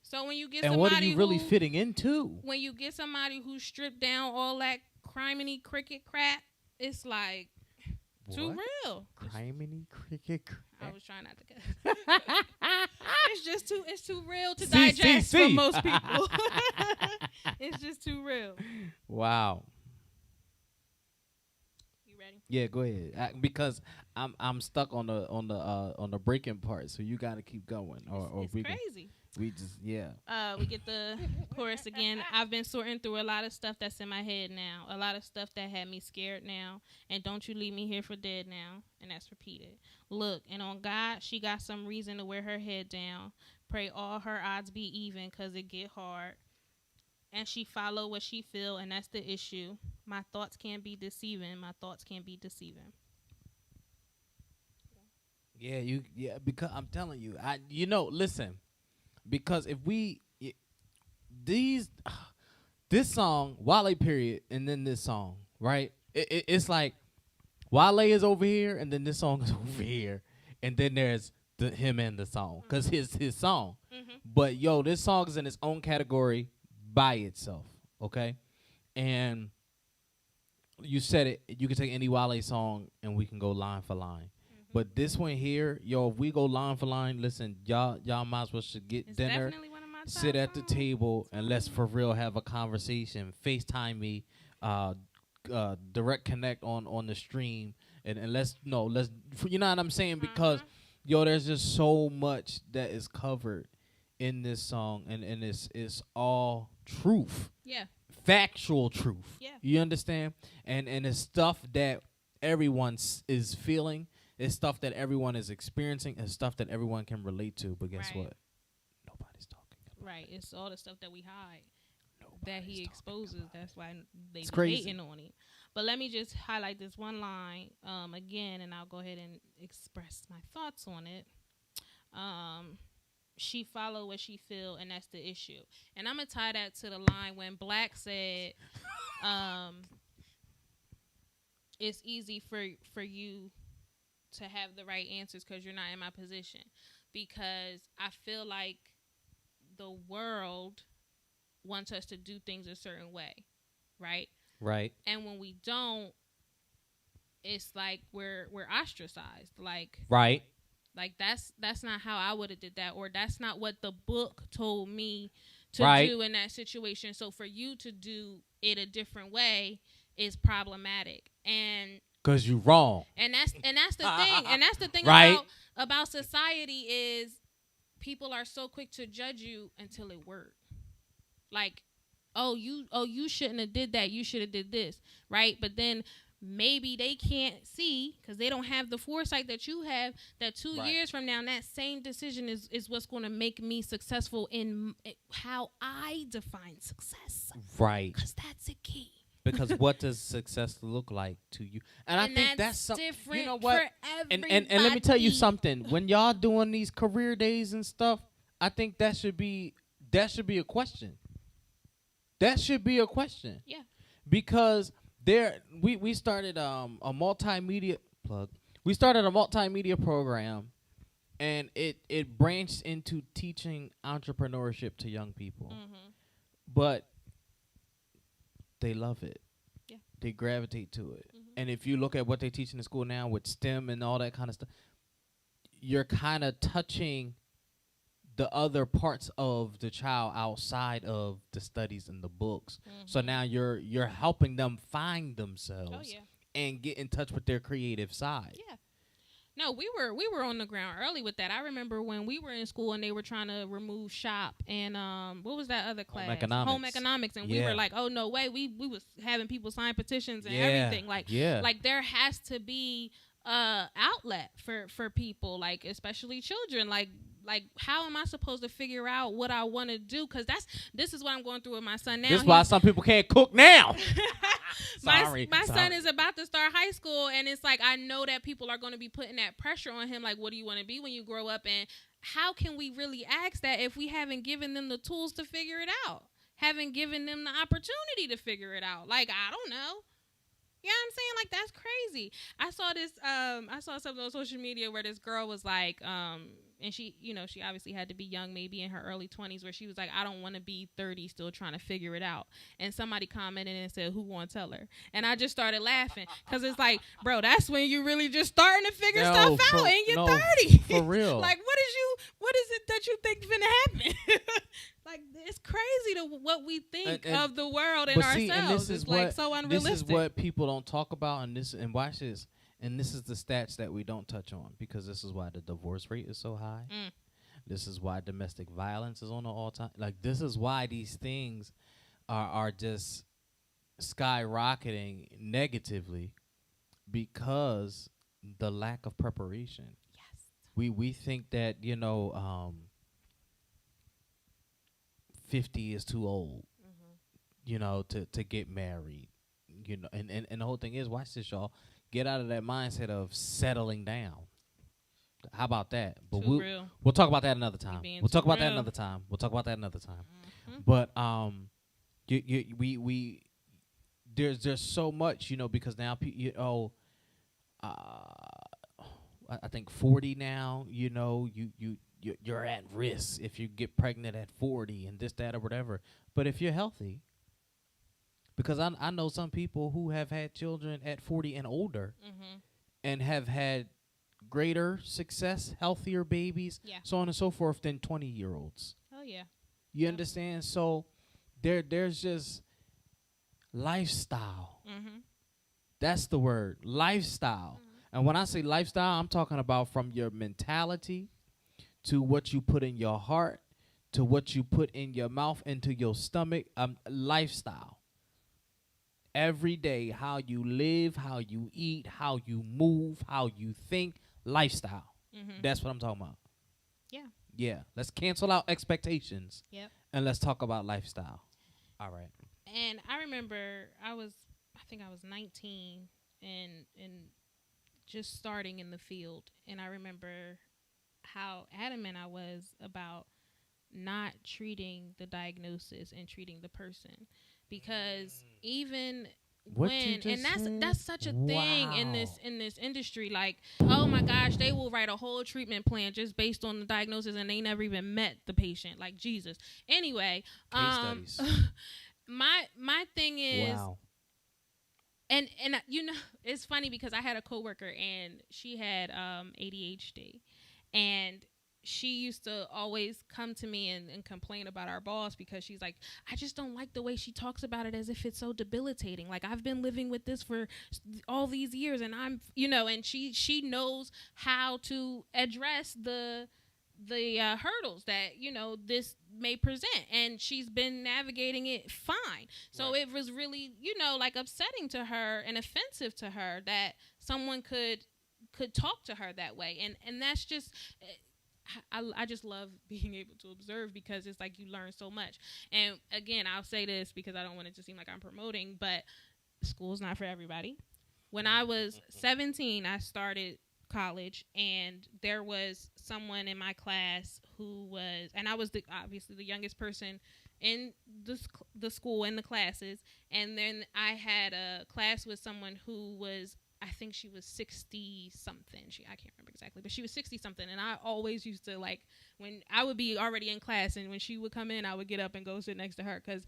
So when you get and somebody what are you really fitting into? When you get somebody who stripped down all that criminy cricket crap, it's like too real. Criminy cricket crap. I was trying not to cuss. It's too real to digest for most people. It's just too real. Wow. You ready? Yeah, go ahead. Because I'm stuck on the breaking part, so you got to keep going. It's crazy. We get the chorus again. I've been sorting through a lot of stuff that's in my head now. A lot of stuff that had me scared now. And don't you leave me here for dead now. And that's repeated. Look, and on God, she got some reason to wear her head down. Pray all her odds be even because it get hard. And she follow what she feel, and that's the issue. My thoughts can't be deceiving. Yeah, because I'm telling you, listen. Because if this song, Wale period, and then this song, right? It's like Wale is over here, and then this song is over here, and then there's him and the song, because his song. Mm-hmm. But this song is in its own category by itself, okay? And you said it. You can take any Wale song, and we can go line for line. But this one here, if we go line for line, listen, y'all might as well should get dinner, sit at the table, and let's for real have a conversation. FaceTime me, direct connect on the stream, and let's you know what I'm saying? Because there's just so much that is covered in this song, and it's all truth. Yeah. Factual truth. Yeah. You understand? And it's stuff that everyone is feeling. It's stuff that everyone is experiencing. It's stuff that everyone can relate to. But guess what? Nobody's talking about it. Right. It's all the stuff that we hide. That he exposes. That's why they be hating on him. But let me just highlight this one line again, and I'll go ahead and express my thoughts on it. She follow what she feel, and that's the issue. And I'm going to tie that to the line when Black said, it's easy for you to have the right answers because you're not in my position. Because I feel like the world wants us to do things a certain way, right? Right. And when we don't, it's like we're ostracized. Like, right. Like that's not how I would have did that, or that's not what the book told me to do in that situation. So for you to do it a different way is problematic. And because you're wrong. And that's the thing. And that's the thing about society is people are so quick to judge you until it worked. Like, you shouldn't have did that. You should have did this, right? But then maybe they can't see because they don't have the foresight that you have, that 2 years from now, that same decision is what's going to make me successful in how I define success. Right. Because that's a key. Because what does success look like to you? And I think that's different. You know what? For and let me tell you something. When y'all doing these career days and stuff, I think that should be a question. That should be a question. Yeah. Because we started a multimedia plug. We started a multimedia program and it branched into teaching entrepreneurship to young people. But they love it. Yeah. They gravitate to it. And if you look at what they teach in the school now with STEM and all that kind of stuff, you're kind of touching the other parts of the child outside of the studies and the books. So now you're helping them find themselves and get in touch with their creative side. Yeah. No, we were on the ground early with that. I remember when we were in school and they were trying to remove shop and what was that other class? Home economics, and we were like, oh no way. We was having people sign petitions and everything. Like there has to be outlet for people, like especially children. Like how am I supposed to figure out what I want to do? Because this is what I'm going through with my son now. This is why some people can't cook now. My son is about to start high school, and it's like I know that people are going to be putting that pressure on him. Like, what do you want to be when you grow up? And how can we really ask that if we haven't given them the tools to figure it out? Haven't given them the opportunity to figure it out? Like, I don't know. You know what I'm saying? Like, that's crazy. I saw this, I saw something on social media where this girl was like, and she, you know, she obviously had to be young, maybe in her early 20s, where she was like, I don't want to be 30 still trying to figure it out. And somebody commented and said, who gonna tell her? And I just started laughing because it's like, bro, that's when you really just starting to figure stuff out and you're 30. For real. Like, what is it that you think finna happen? Like, it's crazy to what we think of the world and ourselves. And this is like so unrealistic. This is what people don't talk about, and watch this. And this is the stats that we don't touch on, because this is why the divorce rate is so high. This is why domestic violence is on the all-time. Like, this is why these things are just skyrocketing negatively, because the lack of preparation. Yes. We think that, 50 is too old, to get married, and the whole thing is, watch this, y'all. Get out of that mindset of settling down. How about that? But we'll talk about that another time. We'll talk about that another time. But there's so much, because now I think 40 now, you're at risk if you get pregnant at 40 and this, that, or whatever. But if you're healthy, because I know some people who have had children at 40 and older and have had greater success, healthier babies, so on and so forth, than 20-year-olds. Oh, yeah. You understand? So there's just lifestyle. That's the word, lifestyle. And when I say lifestyle, I'm talking about from your mentality to what you put in your heart to what you put in your mouth, into your stomach, lifestyle. Every day, how you live, how you eat, how you move, how you think, lifestyle. That's what I'm talking about. Yeah. Yeah. Let's cancel out expectations. Yep. And let's talk about lifestyle. All right. And I remember I think I was 19 and just starting in the field. And I remember how adamant I was about not treating the diagnosis and treating the person. Because even that's such a thing in this industry. Like, oh my gosh, they will write a whole treatment plan just based on the diagnosis, and they never even met the patient. Like, Jesus. Anyway, case studies. my thing is, and it's funny because I had a coworker and she had ADHD, and she used to always come to me and complain about our boss, because she's like, I just don't like the way she talks about it as if it's so debilitating. Like, I've been living with this for all these years, and I'm, and she knows how to address the hurdles that, this may present, and she's been navigating it fine. So it was really, like upsetting to her and offensive to her that someone could talk to her that way. And that's just, I just love being able to observe, because it's like you learn so much. And again, I'll say this because I don't want it to seem like I'm promoting, but school's not for everybody. When I was 17, I started college, and there was someone in my class who was, and I was obviously the youngest person in the school, in the classes. And then I had a class with someone who was I think she was 60 something. I can't remember exactly, but she was 60 something. And I always used to, like, when I would be already in class and when she would come in, I would get up and go sit next to her because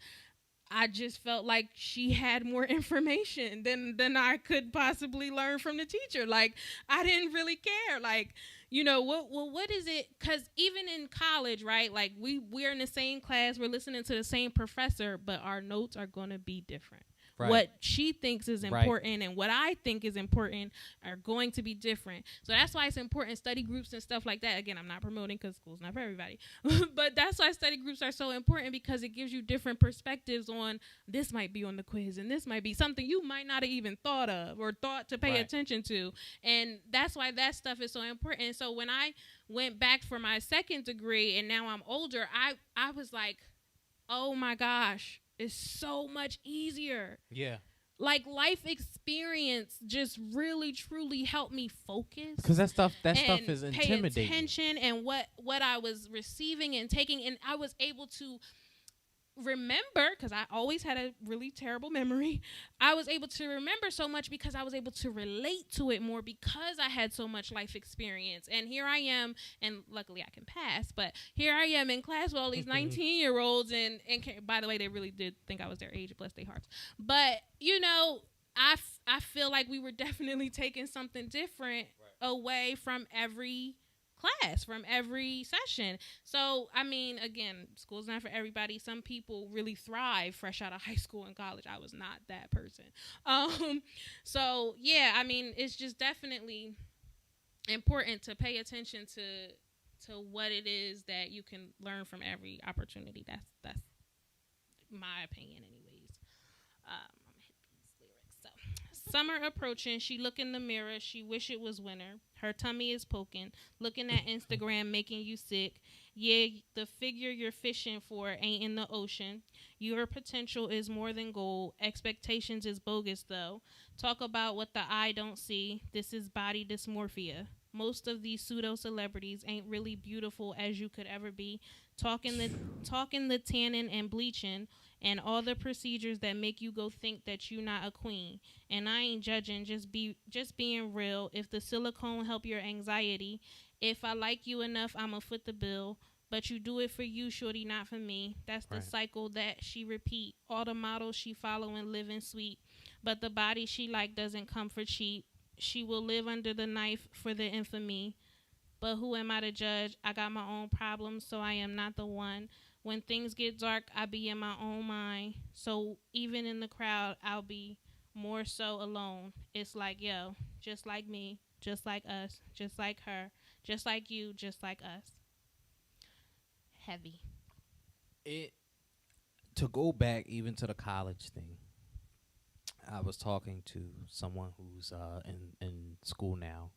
I just felt like she had more information than I could possibly learn from the teacher. Like, I didn't really care. Like, you know, what is it? Because even in college, right, like, we're in the same class, we're listening to the same professor, but our notes are going to be different. Right. What she thinks is important and what I think is important are going to be different. So that's why it's important, study groups and stuff like that. Again, I'm not promoting because school's not for everybody. But that's why study groups are so important, because it gives you different perspectives on this might be on the quiz and this might be something you might not have even thought of or thought to pay attention to. And that's why that stuff is so important. So when I went back for my second degree and now I'm older, I was like, oh my gosh, it's so much easier. Yeah. Like, life experience just really truly helped me focus. Because that stuff is intimidating. Pay attention and what I was receiving and taking, and I was able to remember, because I always had a really terrible memory. I was able to remember so much because I was able to relate to it more because I had so much life experience. And here I am, and luckily I can pass, but here I am in class with all these 19-year-olds, and by the way, they really did think I was their age, bless their hearts. But, you know, I feel like we were definitely taking something different away from every class, from every session. So, I mean, again, school's not for everybody. Some people really thrive fresh out of high school and college. I was not that person. So, yeah, I mean, it's just definitely important to pay attention to what it is that you can learn from every opportunity. That's my opinion, anyways. I'm gonna hit these lyrics. So, summer approaching, she look in the mirror, she wish it was winter. Her tummy is poking, looking at Instagram, making you sick. Yeah, the figure you're fishing for ain't in the ocean. Your potential is more than gold. Expectations is bogus, though. Talk about what the eye don't see. This is body dysmorphia. Most of these pseudo-celebrities ain't really beautiful as you could ever be. Talking the tanning and bleaching and all the procedures that make you go think that you not a queen. And I ain't judging, just being real. If the silicone help your anxiety, if I like you enough, I'ma foot the bill. But you do it for you, shorty, not for me. That's the cycle that she repeat. All the models she following living sweet, but the body she like doesn't come for cheap. She will live under the knife for the infamy. But who am I to judge? I got my own problems, so I am not the one. When things get dark, I be in my own mind. So even in the crowd, I'll be more so alone. It's like, yo, just like me, just like us, just like her, just like you, just like us. Heavy. To go back even to the college thing, I was talking to someone who's in school now,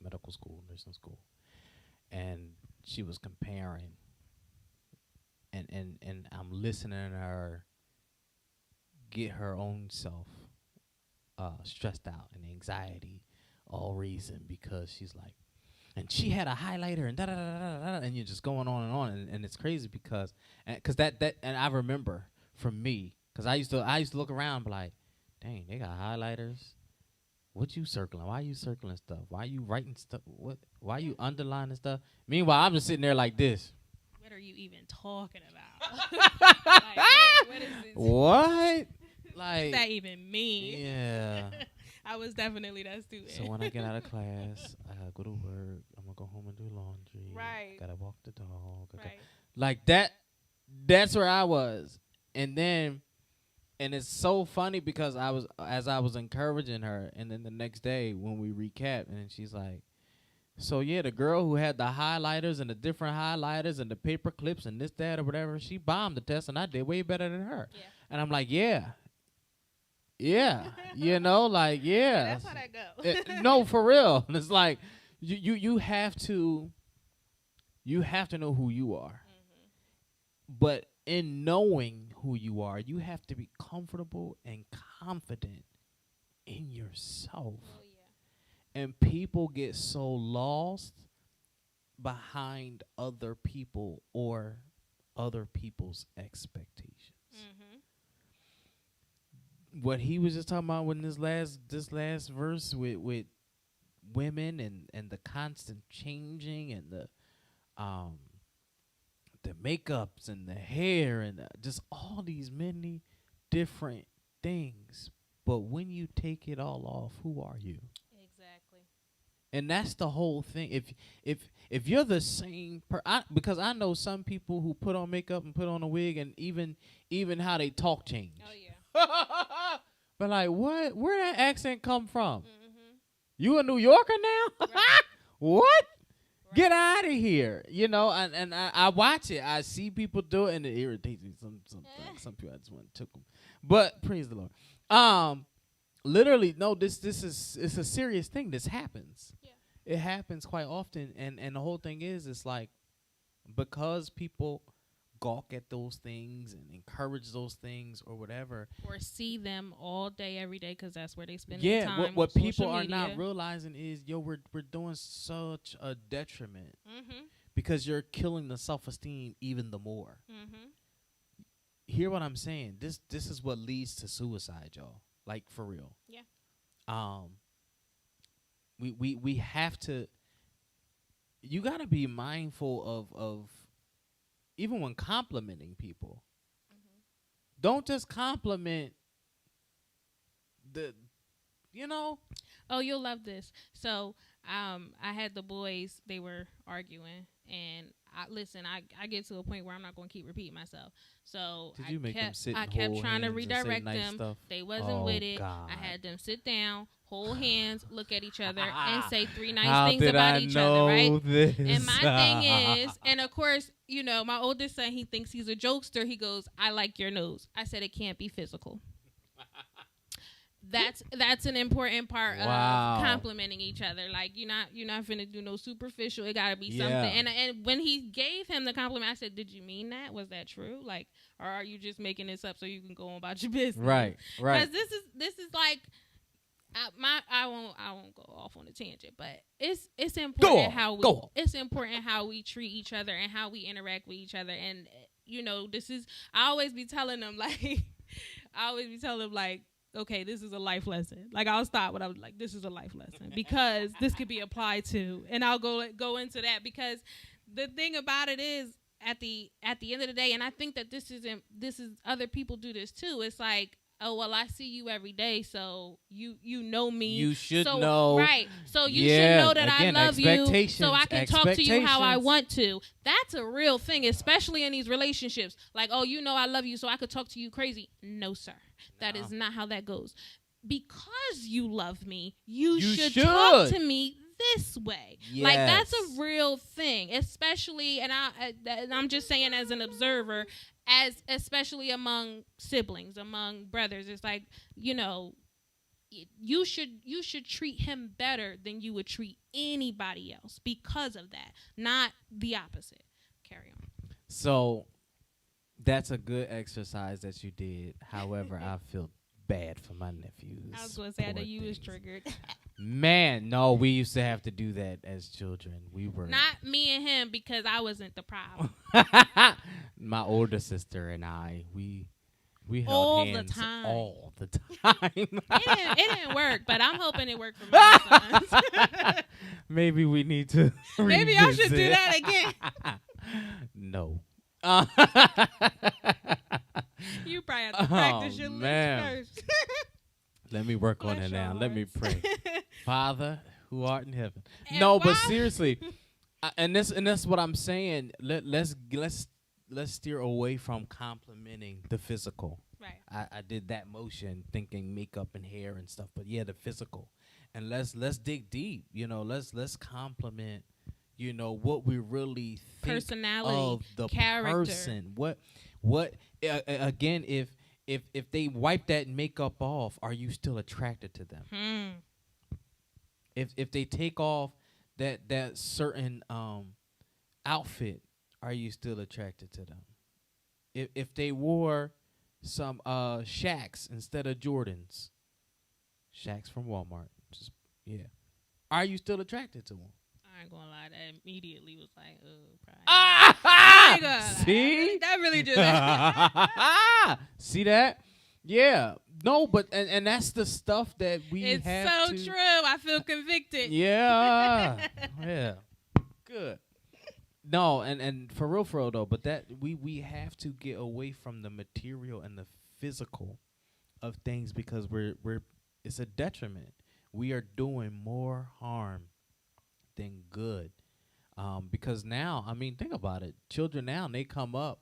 medical school, nursing school, and she was comparing, and I'm listening to her get her own self stressed out and anxiety, all reason because she's like, and she had a highlighter and da da da da da, and you're just going on, and it's crazy because that and I remember from me, because I used to look around and be like, dang, they got highlighters. What you circling? Why you circling stuff? Why you writing stuff? What? Why you underlining stuff? Meanwhile, I'm just sitting there like this. What are you even talking about? Like, what is this? What? Like, what does that even mean? Yeah. I was definitely that student. So when I get out of class, I gotta go to work. I'm gonna go home and do laundry. Right. Gotta walk the dog. Right. Like that. That's where I was. And then, and it's so funny because I was encouraging her, and then the next day when we recap, and she's like, so yeah, the girl who had the highlighters and the different highlighters and the paper clips and this, that, or whatever, she bombed the test, and I did way better than her. Yeah. And I'm like, yeah, you know, like, yeah. That's how that goes. No, for real. And it's like you have to know who you are. Mm-hmm. But in knowing who you are, you have to be comfortable and confident in yourself. Oh, yeah. And people get so lost behind other people or other people's expectations. Mm-hmm. what he was just talking about when this last verse with women and the constant changing and the makeups and the hair and just all these many different things. But when you take it all off, who are you? Exactly. And that's the whole thing. If you're the same because I know some people who put on makeup and put on a wig and even how they talk change. Oh yeah. But like, what? Where that accent come from? Mm-hmm. You a New Yorker now? Right. What? Right. Get out of here! You know, and I watch it. I see people do it, and it irritates me. Some people I just want to took them. But praise the Lord. Literally, no. It's a serious thing. This happens. Yeah. It happens quite often, and the whole thing is, it's like because people gawk at those things and encourage those things or whatever. Or see them all day, every day, because that's where they spend Yeah, their time. what on people social are media. not realizing is, we're doing such a detriment Mm-hmm. because you're killing the self-esteem even the more. Mm-hmm. Hear what I'm saying? This is what leads to suicide, y'all. Like, for real. Yeah. We have to. You gotta be mindful of even when complimenting people. Mm-hmm. Don't just compliment the, you know. Oh, you'll love this. So, I had the boys. They were arguing, and I get to a point where I'm not going to keep repeating myself. So Did you make them sit I and kept hold trying to hands and say redirect nice them. stuff? They wasn't Oh, with it. God. I had them sit down, hold hands, look at each other, and say 3 nice How things did about I each know other, right? this? And my thing is, and of course, you know, my oldest son, he thinks he's a jokester. He goes, "I like your nose." I said, "It can't be physical." That's an important part Wow. of complimenting each other. Like, you're not finna do no superficial. It gotta be Yeah. something. And when he gave him the compliment, I said, "Did you mean that? Was that true? Like, or are you just making this up so you can go on about your business?" Right. Because this is like, I won't go off on a tangent, but it's important it's important how we treat each other and how we interact with each other. And you know, I always be telling them like, okay, this is a life lesson. Like, I'll stop when I was like, this is a life lesson because this could be applied to, and I'll go into that, because the thing about it is, at the end of the day, and I think that this is other people do this too. It's like, oh, well, I see you every day, so you know me. You should so, know. Right. So you Yeah, should know that again, I love you, so I can talk to you how I expectations. want to. That's a real thing, especially in these relationships. Like, oh, you know I love you, so I could talk to you crazy. No, sir. That is not how that goes. Because you love me, you should talk to me this way. Yes. Like, that's a real thing, especially, and I'm just saying as an observer, especially among siblings, among brothers. It's like, you know, you should treat him better than you would treat anybody else because of that, not the opposite. Carry on. So that's a good exercise that you did. However, I feel bad for my nephews. I was going to say, I know Poor you was things. triggered. Man, no, we used to have to do that as children. We were Not me and him, because I wasn't the problem. my older sister and I, we held All the hands time. all the time. It didn't work, but I'm hoping it worked for my sons. Maybe we need to. Maybe I should do revisit. that again. No. You probably have to practice Oh, your man. lips first. Let me work on Bless it your now. Let me hearts. pray. Father, who art in heaven. And No, but why- seriously, and that's what I'm saying. Let's steer away from complimenting the physical. Right. I did that motion thinking makeup and hair and stuff, but yeah, the physical. And let's dig deep. You know, let's compliment, you know, what we really think Personality, of the character. person. What again, if they wipe that makeup off, are you still attracted to them? If they take off that certain outfit, are you still attracted to them? If they wore some Shaqs instead of Jordans, Shaqs from Walmart, just yeah, are you still attracted to them? I ain't gonna lie, that immediately was like, oh, probably. I ain't gonna lie. See? That really just. See that? Yeah. No, but and that's the stuff that we It's have so to. true. I feel convicted. Yeah. Yeah. Good. No, and for real though, but that we have to get away from the material and the physical of things because we're it's a detriment. We are doing more harm than good. Because now, I mean, think about it. Children now they come up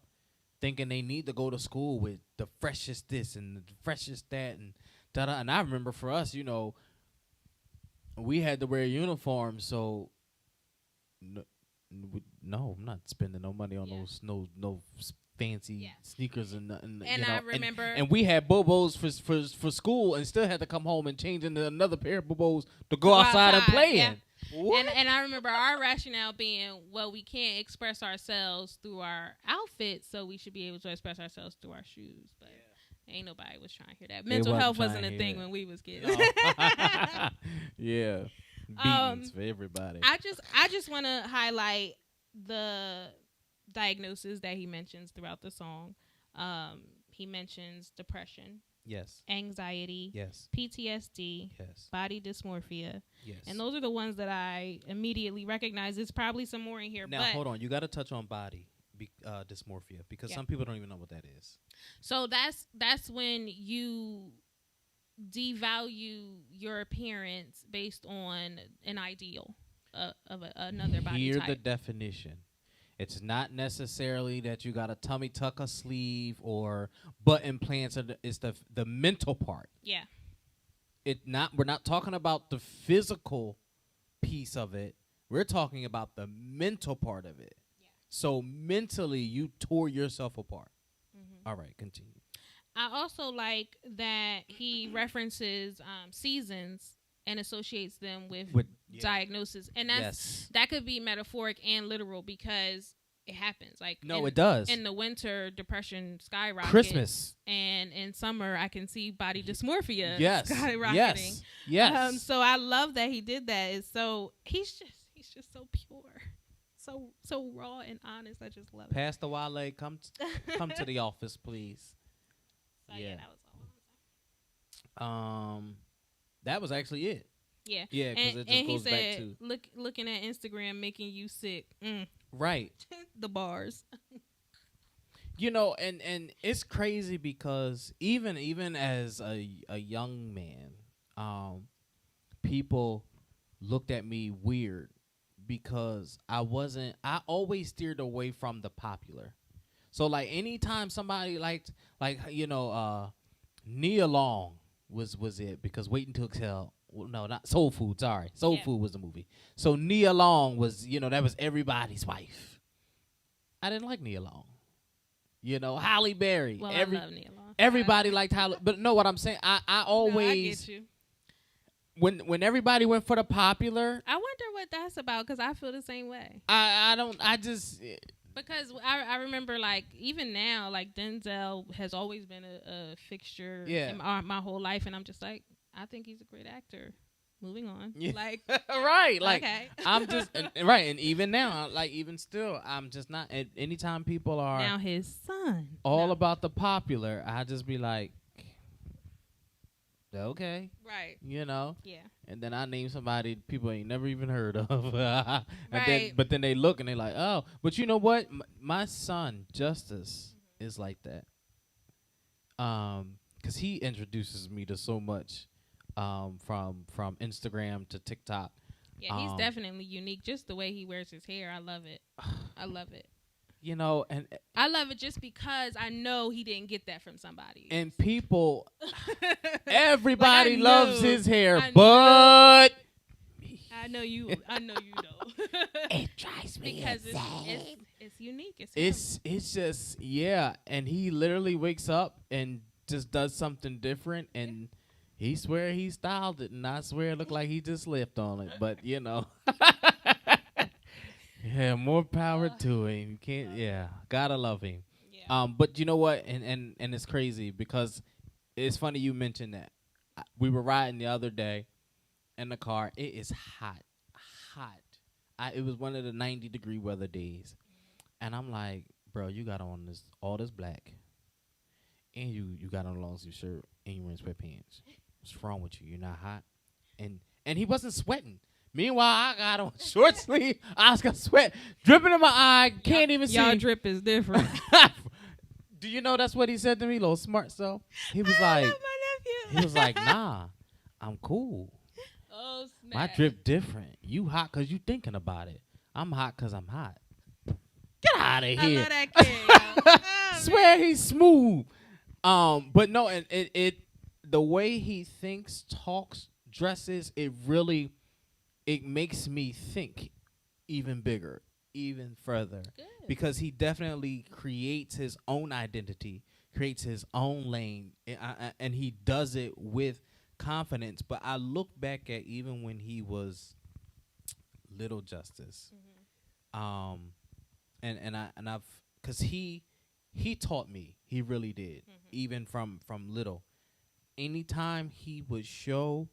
thinking they need to go to school with the freshest this and the freshest that and da da. And I remember for us, we had to wear uniforms, so no, I'm not spending no money on Yeah. those no fancy Yeah. sneakers and nothing. And I remember- and we had bobos for school and still had to come home and change into another pair of bobos to go outside and play yeah. in. What? And I remember our rationale being, well, we can't express ourselves through our outfits, so we should be able to express ourselves through our shoes. But ain't nobody was trying to hear that. Mental wasn't health trying wasn't to a hear thing that. when we was kids. No. Yeah. Beatings for everybody. I just want to highlight the diagnosis that he mentions throughout the song. He mentions depression, yes. anxiety, Yes. PTSD, Yes. body dysmorphia, Yes. and those are the ones that I immediately recognize. There's probably some more in here. Now but hold on, you got to touch on body dysmorphia because Yeah. some people don't even know what that is. So that's when you devalue your appearance based on an ideal of another body Hear type. the definition. It's not necessarily that you got a tummy tuck a sleeve or butt implants. It's the mental part. Yeah. We're not talking about the physical piece of it. We're talking about the mental part of it. Yeah. So mentally, you tore yourself apart. Mm-hmm. All right, continue. I also like that he references seasons and associates them with Yeah. diagnosis, and Yes. that could be metaphoric and literal because it happens. Like It does. In the winter, depression skyrockets. Christmas. And in summer, I can see body dysmorphia Yes. skyrocketing. Yes. Yes. So I love that he did that. It's so he's just so pure, so raw and honest. I just love it. Pastor Wale, come to the office, please. So, Yeah. that was all. That was actually it. Yeah. Yeah, because it just and goes he back said, to looking at Instagram making you sick. right. The bars. And it's crazy because even as a young man, people looked at me weird because I always steered away from the popular. So like anytime somebody liked Nia Long was it because Wait Until Exhale. Well, no, not Soul Food. Sorry, Soul Yeah. Food was the movie. So Nia Long was that was everybody's wife. I didn't like Nia Long. Halle Berry. Well, I love Nia Long. Everybody liked Halle, but no, what I'm saying, I No, I always get you. when everybody went for the popular, I wonder what that's about because I feel the same way. Because I remember, like, even now, like, Denzel has always been a fixture in my whole life. And I'm just like, I think he's a great actor. Moving on. Yeah. Like, right. Like, okay. I'm just, right. And even now, like, even still, I'm just not, and anytime people are Now his son. all No. about the popular, I just be like, okay, Right. Yeah. And then I name somebody people ain't never even heard of. And Right. but then they look and they like, oh, but you know what? My son, Justice, is like that. 'Cause he introduces me to so much, from Instagram to TikTok. Yeah, he's definitely unique. Just the way he wears his hair. I love it. I love it. And I love it just because I know he didn't get that from somebody. and people, everybody Like, I loves knew- his hair, I knew- but I know you know. it drives me Because insane. it's unique. It's him. It's just and he literally wakes up and just does something different, and he swear he styled it, and I swear it looked like he just lived on it. But yeah, more power to him. You can't, gotta love him. Yeah. But you know what? And it's crazy because it's funny you mentioned that. We were riding the other day in the car. It is hot. It was one of the 90-degree weather days, and I'm like, bro, you got on all this black, and you got on a long sleeve shirt and you wearing sweatpants. What's wrong with you? You're not hot. And he wasn't sweating. Meanwhile, I got on short sleeve. I was got sweat dripping in my eye. Can't even see. Y'all drip is different. Do you know that's what he said to me, little smart self? He was I like, love my nephew. nah, I'm cool. Oh snap! My drip different. You hot because you thinking about it. I'm hot because I'm hot. Get out of I here. love that kid. Yo. Oh, Swear he's smooth. But no, and it the way he thinks, talks, dresses, it makes me think even bigger, even further. Good. Because he definitely creates his own identity, creates his own lane, and he does it with confidence. But I look back at even when he was Little Justice, and I've because he taught me, he really did, even from little. Anytime he would show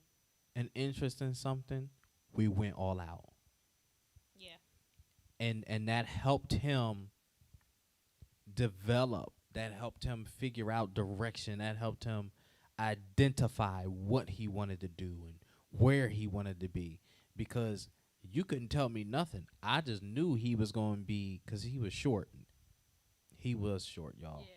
an interest in something, we went all out. Yeah. And that helped him develop. That helped him figure out direction. That helped him identify what he wanted to do and where he wanted to be. Because you couldn't tell me nothing. I just knew he was going to be, because he was short. He was short, y'all. Yeah.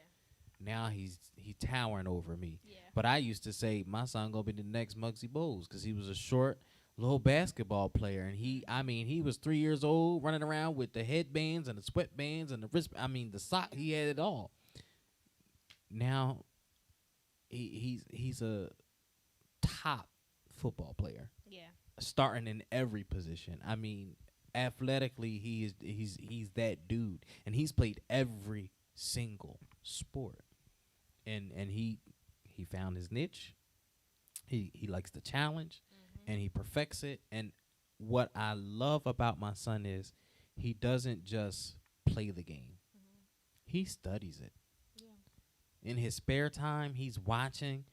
Now he's towering over me. Yeah. But I used to say my son going to be the next Muggsy Bogues, because he was a short little basketball player, and he was 3 years old running around with the headbands and the sweatbands and the wrist. The sock. He had it all. Now, he's a top football player, Yeah. starting in every position. Athletically, he's that dude, and he's played every single sport, and he found his niche. He likes the challenge. And he perfects it. And what I love about my son is he doesn't just play the game. He studies it. Yeah. In his spare time, he's watching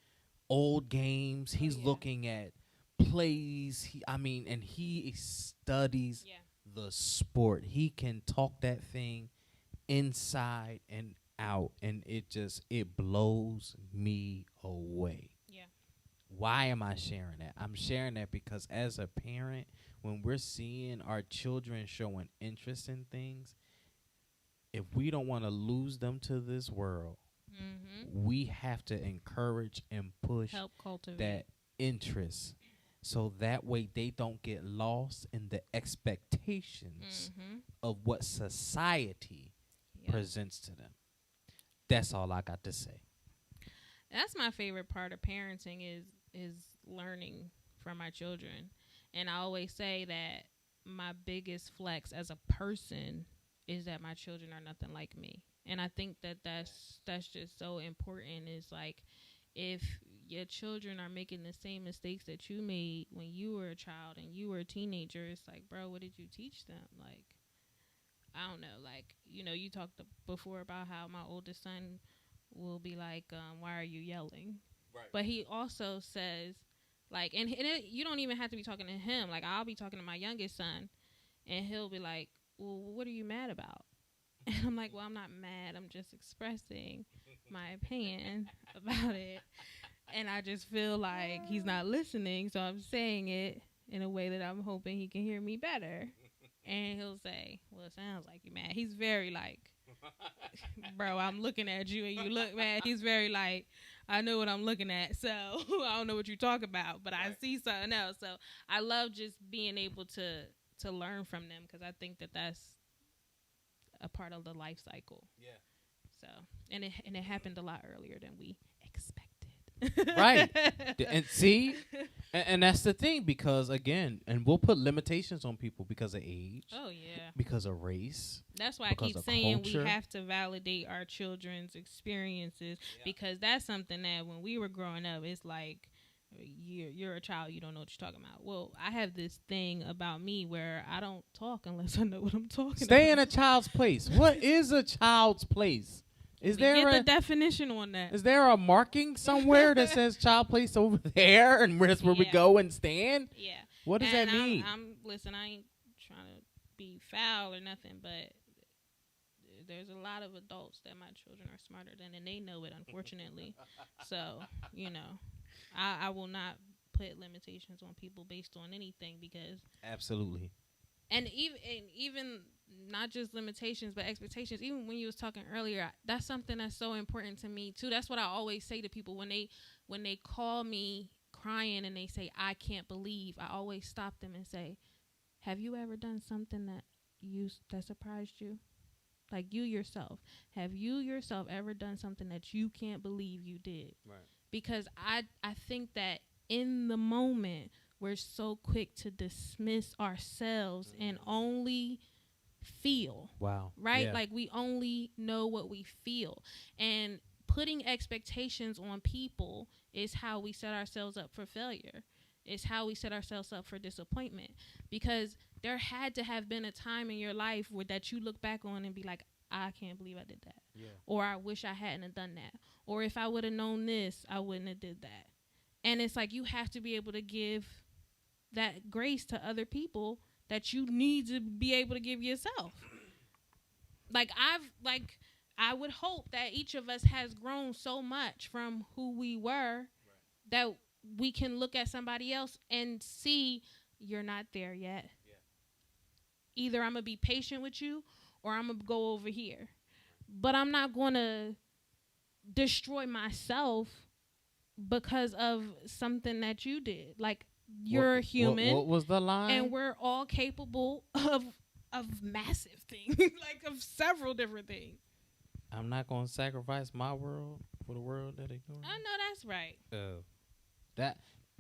old games. He's looking at plays. And he studies the sport. He can talk that thing inside and out. And it blows me away. Why am I sharing that? I'm sharing that because as a parent, when we're seeing our children showing interest in things, if we don't want to lose them to this world, we have to encourage and push Help cultivate that interest, so that way they don't get lost in the expectations of what society presents to them. That's all I got to say. That's my favorite part of parenting is learning from my children. And I always say that my biggest flex as a person is that my children are nothing like me. And I think that that's just so important. Is like, if your children are making the same mistakes that you made when you were a child and you were a teenager, it's like, bro, what did you teach them? Like, I don't know. Like, you talked before about how my oldest son will be like, why are you yelling? Right. But he also says, like, you don't even have to be talking to him. Like, I'll be talking to my youngest son, and he'll be like, well, what are you mad about? And I'm like, well, I'm not mad. I'm just expressing my opinion about it. And I just feel like he's not listening, so I'm saying it in a way that I'm hoping he can hear me better. And he'll say, well, it sounds like you're mad. He's very like, bro, I'm looking at you and you look mad. He's very like, I know what I'm looking at, so I don't know what you're talking about, but I see something else. So I love just being able to learn from them, because I think that that's a part of the life cycle. Yeah. So and it happened a lot earlier than we expected. Right. And see, and that's the thing, because again, and we'll put limitations on people because of age. Oh yeah. Because of race. That's why I keep saying culture. We have to validate our children's experiences, because that's something that when we were growing up, it's like, you're a child, you don't know what you're talking about. Well, I have this thing about me where I don't talk unless I know what I'm talking about. Stay in a child's place. What is a child's place? Is there get the definition on that? Is there a marking somewhere that says child place over there, and that's where we go and stand? Yeah. What does that mean? Listen, I ain't trying to be foul or nothing, but there's a lot of adults that my children are smarter than, and they know it, unfortunately. So, I will not put limitations on people based on anything, because Absolutely. even not just limitations but expectations. Even when you was talking earlier, that's something that's so important to me too. That's what I always say to people when they call me crying and they say I can't believe. I always stop them and say, have you ever done something that surprised you? Like, you yourself, have you yourself ever done something that you can't believe you did? Right. Because I think that in the moment we're so quick to dismiss ourselves and only feel. Wow. Right? Yeah. Like, we only know what we feel. And putting expectations on people is how we set ourselves up for failure. It's how we set ourselves up for disappointment. Because there had to have been a time in your life where that you look back on and be like, I can't believe I did that. Yeah. Or I wish I hadn't have done that. Or if I would have known this, I wouldn't have did that. And it's like, you have to be able to give that grace to other people that you need to be able to give yourself. I would hope that each of us has grown so much from who we were, that we can look at somebody else and see, you're not there yet. Yeah. Either I'm going to be patient with you or I'm going to go over here. But I'm not going to destroy myself because of something that you did. Like, you're human. What was the line? And we're all capable of massive things, like of several different things. I'm not going to sacrifice my world for the world that they doing. I know that's right.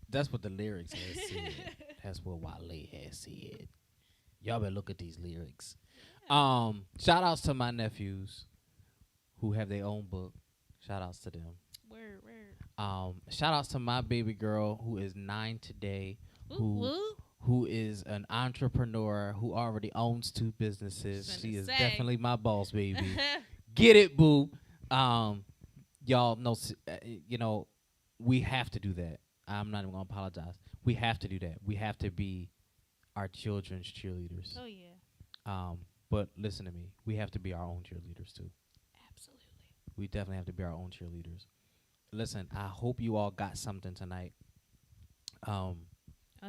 That's what the lyrics has said. That's what Wale has said. Y'all better look at these lyrics. Yeah. Shout outs to my nephews who have their own book. Shout outs to them. Word. Shout outs to my baby girl who is 9 today, Woo. who is an entrepreneur who already owns 2 businesses. She is definitely my boss, baby. Get it, boo. Y'all know, we have to do that. I'm not even gonna apologize. We have to do that. We have to be our children's cheerleaders. Oh yeah. But listen to me. We have to be our own cheerleaders too. Absolutely. We definitely have to be our own cheerleaders. Listen, I hope you all got something tonight. Oh,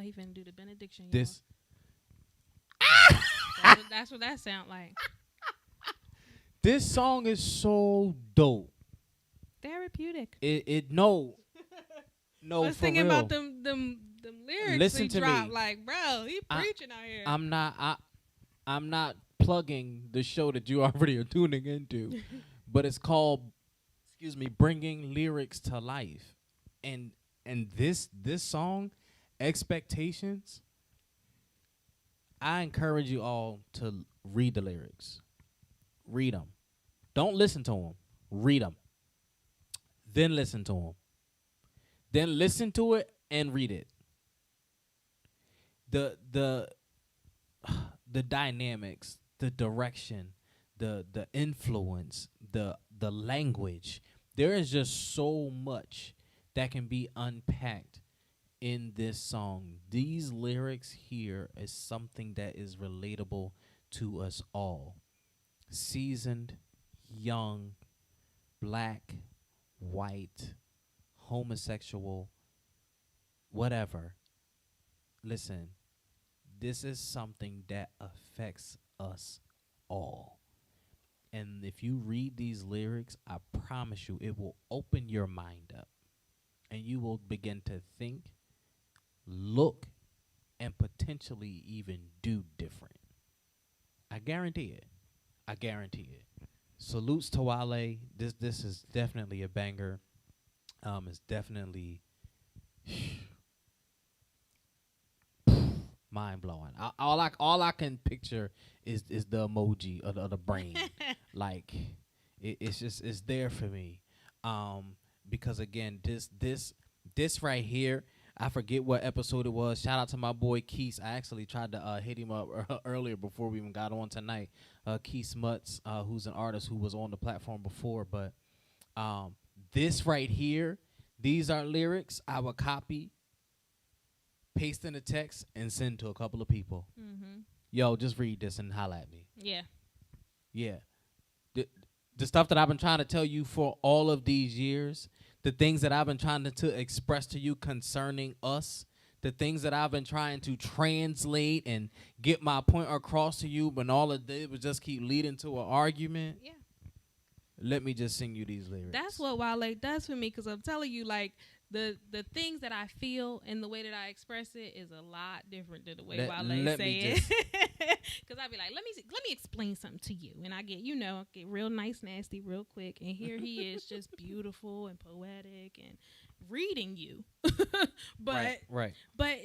he finna do the benediction. This. That's what that sound like. This song is so dope. Therapeutic. No, I was for thinking real. about them lyrics. Listen he to dropped, me. like, bro, he preaching out here. I'm not plugging the show that you already are tuning into, but it's called, Bringing Lyrics to Life, and this song, Expectations. I encourage you all to read the lyrics. Read them. Don't listen to them. Read them. Then listen to them. Then listen to it and read it. The dynamics, the direction, the influence, the language. There is just so much that can be unpacked in this song. These lyrics here is something that is relatable to us all. Seasoned, young, black, white, homosexual, whatever. Listen, this is something that affects us all. And if you read these lyrics, I promise you it will open your mind up. And you will begin to think, look, and potentially even do different. I guarantee it. I guarantee it. Salutes to Wale. This is definitely a banger. It's definitely mind blowing. All I can picture is the emoji of the brain. Like it's there for me. Because again, this right here, I forget what episode it was. Shout out to my boy Keith. I actually tried to hit him up earlier before we even got on tonight. Keith Smuts, who's an artist who was on the platform before. But this right here, these are lyrics I would copy, paste in the text, and send to a couple of people. Mm-hmm. Yo, just read this and holla at me. Yeah. Yeah. the stuff that I've been trying to tell you for all of these years, the things that I've been trying to express to you concerning us, the things that I've been trying to translate and get my point across to you, but all it did was just keep leading to an argument. Yeah. Let me just sing you these lyrics. That's what Wale does for me, because I'm telling you, like, the things that I feel and the way that I express it is a lot different than the way Wale say it. Because I'd be like, let me explain something to you, and I get real nice, nasty, real quick, and here he is, just beautiful and poetic and reading you, but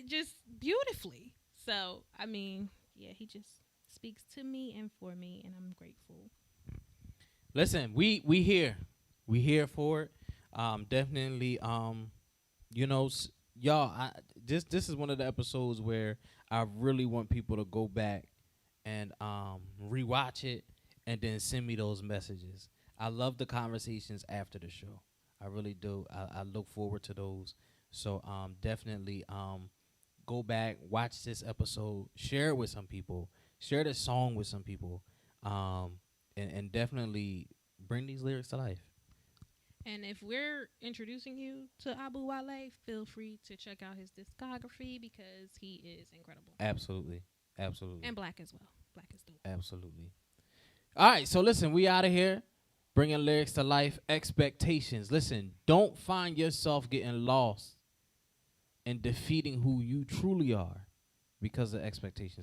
just beautifully. So I mean, yeah, he just speaks to me and for me, and I'm grateful. Listen, we here for it. Definitely. Y'all, this is one of the episodes where I really want people to go back and rewatch it and then send me those messages. I love the conversations after the show. I really do. I look forward to those. So definitely go back, watch this episode, share it with some people, share the song with some people, and definitely bring these lyrics to life. And if we're introducing you to Abu Wale, feel free to check out his discography, because he is incredible. Absolutely. And black as well. Black is dope. Absolutely. All right, so listen, we out of here. Bringing lyrics to life, expectations. Listen, don't find yourself getting lost and defeating who you truly are because of expectations of